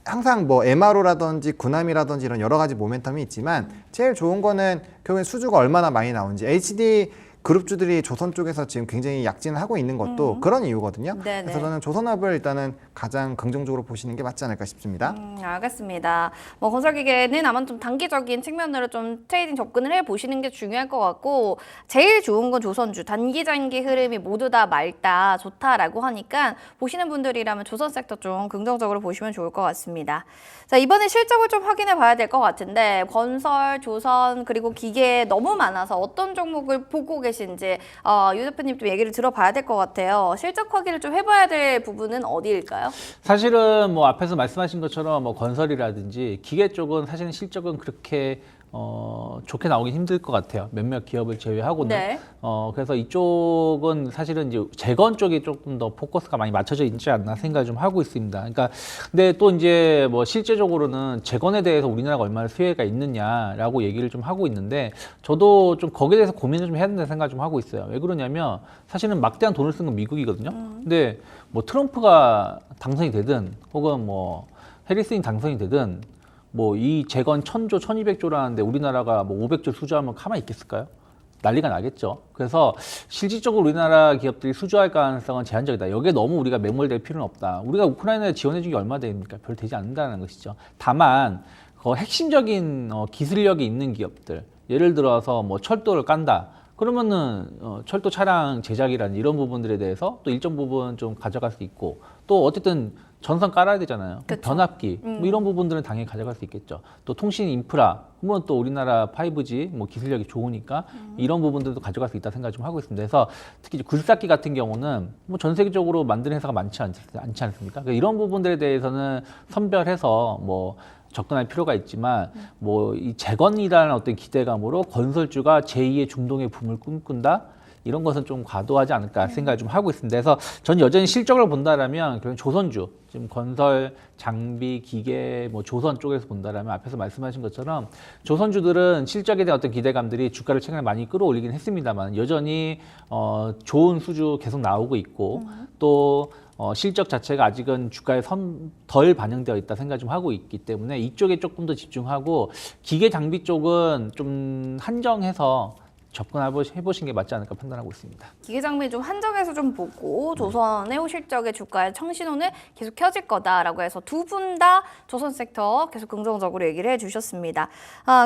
항상 뭐 MRO라든지 군함이라든지 이런 여러 가지 모멘텀이 있지만 제일 좋은 거는 결국엔 수주가 얼마나 많이 나오는지 HD 그룹주들이 조선 쪽에서 지금 굉장히 약진을 하고 있는 것도 그런 이유거든요. 네네. 그래서 저는 조선업을 일단은 가장 긍정적으로 보시는 게 맞지 않을까 싶습니다. 알겠습니다. 뭐 건설기계는 아마 좀 단기적인 측면으로 좀 트레이딩 접근을 해보시는 게 중요할 것 같고 제일 좋은 건 조선주 단기 장기 흐름이 모두 다 맑다 좋다라고 하니까 보시는 분들이라면 조선 섹터 좀 긍정적으로 보시면 좋을 것 같습니다. 자 이번에 실적을 좀 확인해 봐야 될 것 같은데 건설, 조선 그리고 기계 너무 많아서 어떤 종목을 보고 계신지 유 대표님 좀 얘기를 들어봐야 될 것 같아요. 실적 확인을 좀 해봐야 될 부분은 어디일까요? 사실은 뭐 앞에서 말씀하신 것처럼 뭐 건설이라든지 기계 쪽은 사실은 실적은 그렇게 좋게 나오긴 힘들 것 같아요. 몇몇 기업을 제외하고는. 네. 그래서 이쪽은 사실은 이제 재건 쪽이 조금 더 포커스가 많이 맞춰져 있지 않나 생각을 좀 하고 있습니다. 그러니까 근데 또 이제 뭐 실제적으로는 재건에 대해서 우리나라가 얼마나 수혜가 있느냐라고 얘기를 좀 하고 있는데 저도 좀 거기에 대해서 고민을 좀 해야 된다는 생각을 좀 하고 있어요. 왜 그러냐면 사실은 막대한 돈을 쓴 건 미국이거든요. 근데 뭐 트럼프가 당선이 되든 혹은 뭐 해리스인 당선이 되든 뭐 이 재건 1000조, 1200조라는데 우리나라가 뭐 500조 수주하면 가만히 있겠을까요? 난리가 나겠죠. 그래서 실질적으로 우리나라 기업들이 수주할 가능성은 제한적이다. 여기에 너무 우리가 매몰될 필요는 없다. 우리가 우크라이나에 지원해 준 게 얼마 됩니까? 별로 되지 않는다는 것이죠. 다만 그 핵심적인 기술력이 있는 기업들, 예를 들어서 뭐 철도를 깐다. 그러면은 철도 차량 제작이라는 이런 부분들에 대해서 또 일정 부분 좀 가져갈 수 있고 또 어쨌든 전선 깔아야 되잖아요. 그쵸. 변압기 뭐 이런 부분들은 당연히 가져갈 수 있겠죠. 또 통신 인프라, 물론 또 우리나라 5G 뭐 기술력이 좋으니까 이런 부분들도 가져갈 수 있다 생각 좀 하고 있습니다. 그래서 특히 이제 굴삭기 같은 경우는 뭐 전 세계적으로 만드는 회사가 많지 않습니까? 그러니까 이런 부분들에 대해서는 선별해서 뭐 접근할 필요가 있지만 뭐 이 재건이라는 어떤 기대감으로 건설주가 제2의 중동의 붐을 꿈꾼다. 이런 것은 좀 과도하지 않을까 생각을 좀 하고 있습니다. 그래서 전 여전히 실적을 본다라면 그런 조선주, 지금 건설, 장비, 기계, 뭐 조선 쪽에서 본다라면 앞에서 말씀하신 것처럼 조선주들은 실적에 대한 어떤 기대감들이 주가를 최근에 많이 끌어올리긴 했습니다만 여전히 좋은 수주 계속 나오고 있고 또 실적 자체가 아직은 주가에 덜 반영되어 있다 생각 좀 하고 있기 때문에 이쪽에 조금 더 집중하고 기계 장비 쪽은 좀 한정해서 접근해보시는 게 맞지 않을까 판단하고 있습니다. 기계 장비 좀 한정해서 좀 보고 조선의 실적의 주가의 청신호는 계속 켜질 거다라고 해서 두 분 다 조선 섹터 계속 긍정적으로 얘기를 해주셨습니다.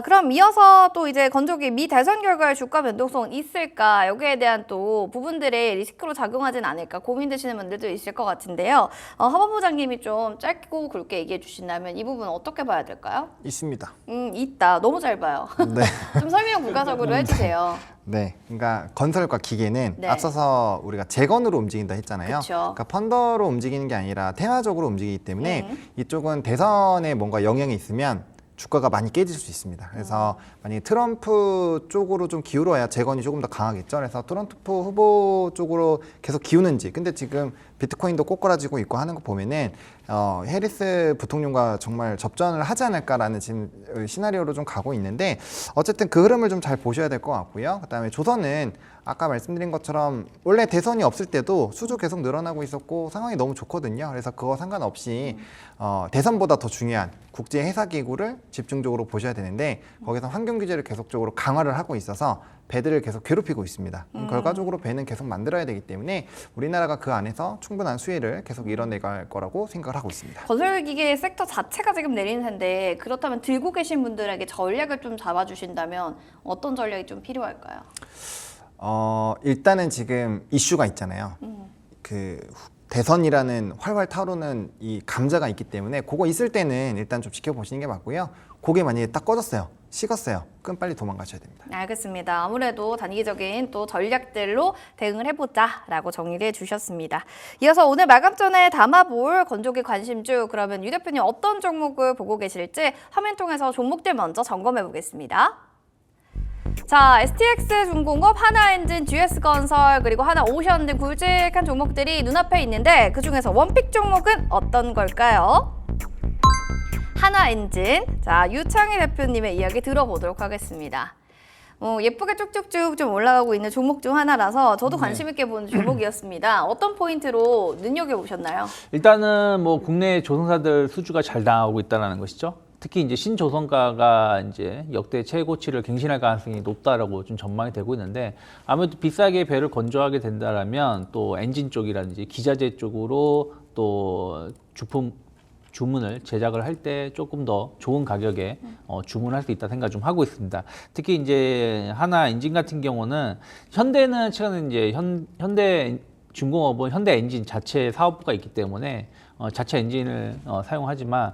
그럼 이어서 또 이제 건조기 미 대선 결과의 주가 변동성은 있을까? 여기에 대한 또 부분들의 리스크로 작용하진 않을까 고민되시는 분들도 있을 것 같은데요. 하반부장님이 좀 짧고 굵게 얘기해 주신다면 이 부분 어떻게 봐야 될까요? 있습니다. 있다. 너무 잘 봐요. 네. 좀 설명 불가적으로 해주세요. 네, 그러니까 건설과 기계는 네. 앞서서 우리가 재건으로 움직인다 했잖아요. 그쵸. 그러니까 펀더로 움직이는 게 아니라 테마적으로 움직이기 때문에 이쪽은 대선에 뭔가 영향이 있으면 주가가 많이 깨질 수 있습니다. 그래서 만약에 트럼프 쪽으로 좀 기울어야 재건이 조금 더 강하겠죠. 그래서 트럼프 후보 쪽으로 계속 기우는지. 근데 지금 비트코인도 꼬꾸라지고 있고 하는 거 보면은 해리스 부통령과 정말 접전을 하지 않을까라는 지금 시나리오로 좀 가고 있는데 어쨌든 그 흐름을 좀 잘 보셔야 될 것 같고요. 그다음에 조선은 아까 말씀드린 것처럼 원래 대선이 없을 때도 수주 계속 늘어나고 있었고 상황이 너무 좋거든요. 그래서 그거 상관없이 대선보다 더 중요한 국제 회사 기구를 집중적으로 보셔야 되는데 거기서 환경 규제를 계속적으로 강화를 하고 있어서 배들을 계속 괴롭히고 있습니다. 결과적으로 배는 계속 만들어야 되기 때문에 우리나라가 그 안에서 충분한 수혜를 계속 이뤄내갈 거라고 생각을 하고 있습니다. 건설기계 섹터 자체가 지금 내리는 텐데 그렇다면 들고 계신 분들에게 전략을 좀 잡아주신다면 어떤 전략이 좀 필요할까요? 일단은 지금 이슈가 있잖아요. 그 대선이라는 활활 타오르는 이 감자가 있기 때문에 그거 있을 때는 일단 좀 지켜보시는 게 맞고요. 그게 만약에 딱 꺼졌어요. 식었어요. 그럼 빨리 도망가셔야 됩니다. 알겠습니다. 아무래도 단기적인 또 전략들로 대응을 해보자라고 정리를 해주셨습니다. 이어서 오늘 마감 전에 담아볼 건조기 관심주 그러면 유 대표님 어떤 종목을 보고 계실지 화면 통해서 종목들 먼저 점검해 보겠습니다. 자, STX중공업, 하나엔진, GS건설, 그리고 하나오션 등 굵직한 종목들이 눈앞에 있는데 그중에서 원픽 종목은 어떤 걸까요? 하나엔진. 자, 유창희 대표님의 이야기 들어보도록 하겠습니다. 예쁘게 쭉쭉쭉 좀 올라가고 있는 종목 중 하나라서 저도 관심 있게 보는 종목이었습니다. 어떤 포인트로 눈여겨보셨나요? 일단은 뭐 국내 조선사들 수주가 잘 나오고 있다는 것이죠. 특히 이제 신조선가가 이제 역대 최고치를 갱신할 가능성이 높다라고 좀 전망이 되고 있는데 아무래도 비싸게 배를 건조하게 된다라면 또 엔진 쪽이라든지 기자재 쪽으로 또 주문을 제작을 할 때 조금 더 좋은 가격에 주문할 수 있다 생각 좀 하고 있습니다. 특히 이제 하나 엔진 같은 경우는 현대는 최근에 이제 현대중공업은 현대 엔진 자체 사업부가 있기 때문에 자체 엔진을 사용하지만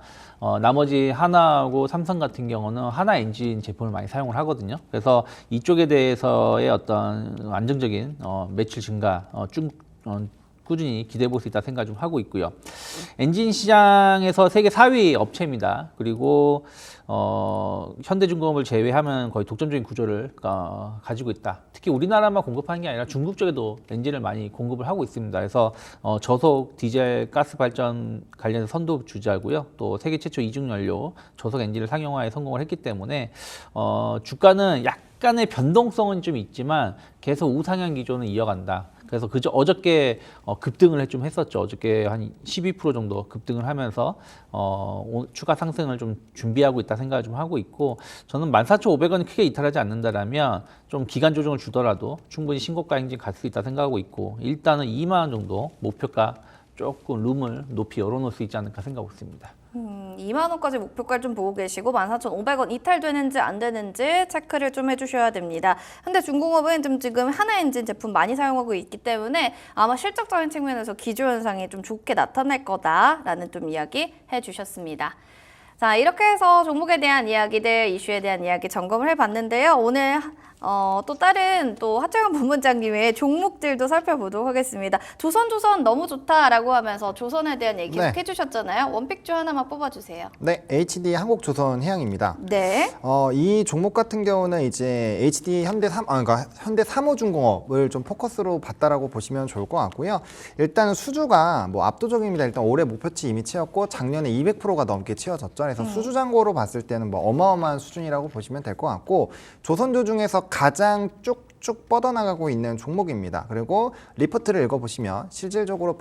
나머지 하나하고 삼성 같은 경우는 하나 엔진 제품을 많이 사용을 하거든요. 그래서 이쪽에 대해서의 어떤 안정적인 매출 증가 꾸준히 기대해 볼 수 있다 생각 좀 하고 있고요. 엔진 시장에서 세계 4위 업체입니다. 그리고 현대중공업을 제외하면 거의 독점적인 구조를 가지고 있다. 특히 우리나라만 공급하는 게 아니라 중국 쪽에도 엔진을 많이 공급을 하고 있습니다. 그래서 저속 디젤 가스 발전 관련해서 선도 주자고요. 또 세계 최초 이중연료 저속 엔진을 상용화에 성공을 했기 때문에 주가는 약간의 변동성은 좀 있지만 계속 우상향 기조는 이어간다. 그래서 어저께 급등을 좀 했었죠. 어저께 한 12% 정도 급등을 하면서 추가 상승을 좀 준비하고 있다 생각을 좀 하고 있고 저는 14,500원이 크게 이탈하지 않는다라면 좀 기간 조정을 주더라도 충분히 신고가 행진 갈 수 있다 생각하고 있고 일단은 2만 원 정도 목표가 조금 룸을 높이 열어놓을 수 있지 않을까 생각하고 있습니다. 2만 원까지 목표가를 좀 보고 계시고 14,500원 이탈되는지 안 되는지 체크를 좀 해주셔야 됩니다. 현대중공업은 좀 지금 하나엔진 제품 많이 사용하고 있기 때문에 아마 실적적인 측면에서 기조현상이 좀 좋게 나타날 거다라는 좀 이야기 해주셨습니다. 자, 이렇게 해서 종목에 대한 이야기들, 이슈에 대한 이야기 점검을 해봤는데요. 오늘 또 다른 또 하채영 본부장님의 종목들도 살펴보도록 하겠습니다. 조선 너무 좋다라고 하면서 조선에 대한 얘기 계속 네. 해주셨잖아요. 원픽주 하나만 뽑아주세요. 네, HD 한국조선해양입니다. 네. 이 종목 같은 경우는 이제 HD 그러니까 현대 삼호중공업을 좀 포커스로 봤다라고 보시면 좋을 것 같고요. 일단 수주가 뭐 압도적입니다. 일단 올해 목표치 이미 채웠고 작년에 200%가 넘게 채워졌죠. 그래서 수주 잔고로 봤을 때는 뭐 어마어마한 수준이라고 보시면 될 것 같고 조선조 중에서 가장 쭉쭉 뻗어나가고 있는 종목입니다. 그리고 리포트를 읽어보시면 실질적으로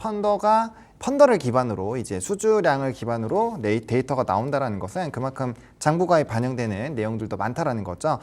펀더를 기반으로 이제 수주량을 기반으로 데이터가 나온다라는 것은 그만큼 장부가에 반영되는 내용들도 많다라는 거죠.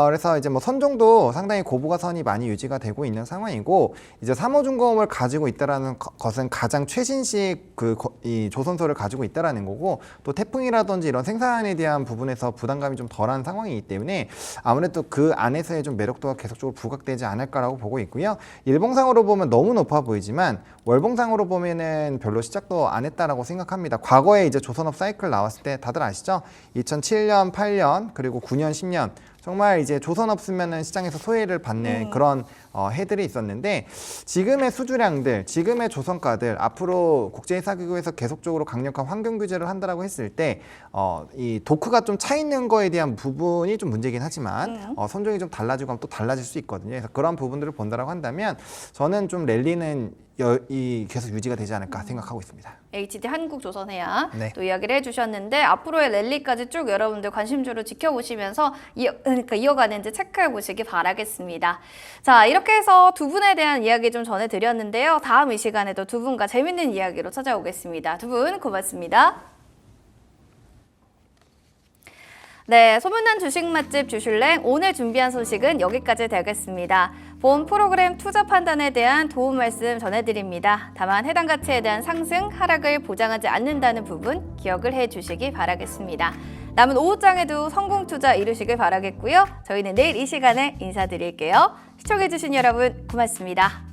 그래서 이제 뭐 선종도 상당히 고부가선이 많이 유지가 되고 있는 상황이고 이제 삼호중공업을 가지고 있다라는 것은 가장 최신식 이 조선소를 가지고 있다라는 거고 또 태풍이라든지 이런 생산에 대한 부분에서 부담감이 좀 덜한 상황이기 때문에 아무래도 그 안에서의 좀 매력도가 계속적으로 부각되지 않을까라고 보고 있고요. 일봉상으로 보면 너무 높아 보이지만 월봉상으로 보면은 별로 시작도 안 했다라고 생각합니다. 과거에 이제 조선업 사이클 나왔을 때 다들 아시죠? 2007년, 8년, 그리고 9년, 10년 정말 이제 조선 없으면은 시장에서 소외를 받는 그런 해들이 있었는데 지금의 수주량들, 지금의 조선가들 앞으로 국제회사기구에서 계속적으로 강력한 환경 규제를 한다라고 했을 때 이 도크가 좀 차 있는 거에 대한 부분이 좀 문제긴 하지만 선종이 좀 달라지고 하면 또 달라질 수 있거든요. 그래서 그런 부분들을 본다라고 한다면 저는 좀 랠리는 계속 유지가 되지 않을까 생각하고 있습니다. HD 한국조선해양 네. 또 이야기를 해주셨는데 앞으로의 랠리까지 쭉 여러분들 관심주로 지켜보시면서 이어가는지 체크해 보시기 바라겠습니다. 자, 이렇게 해서 두 분에 대한 이야기 좀 전해드렸는데요. 다음 이 시간에도 두 분과 재밌는 이야기로 찾아오겠습니다. 두 분 고맙습니다. 네, 소문난 주식 맛집 주슐랭 오늘 준비한 소식은 여기까지 되겠습니다. 본 프로그램 투자 판단에 대한 도움 말씀 전해드립니다. 다만 해당 가치에 대한 상승, 하락을 보장하지 않는다는 부분 기억을 해주시기 바라겠습니다. 남은 오후장에도 성공 투자 이루시길 바라겠고요. 저희는 내일 이 시간에 인사드릴게요. 시청해주신 여러분 고맙습니다.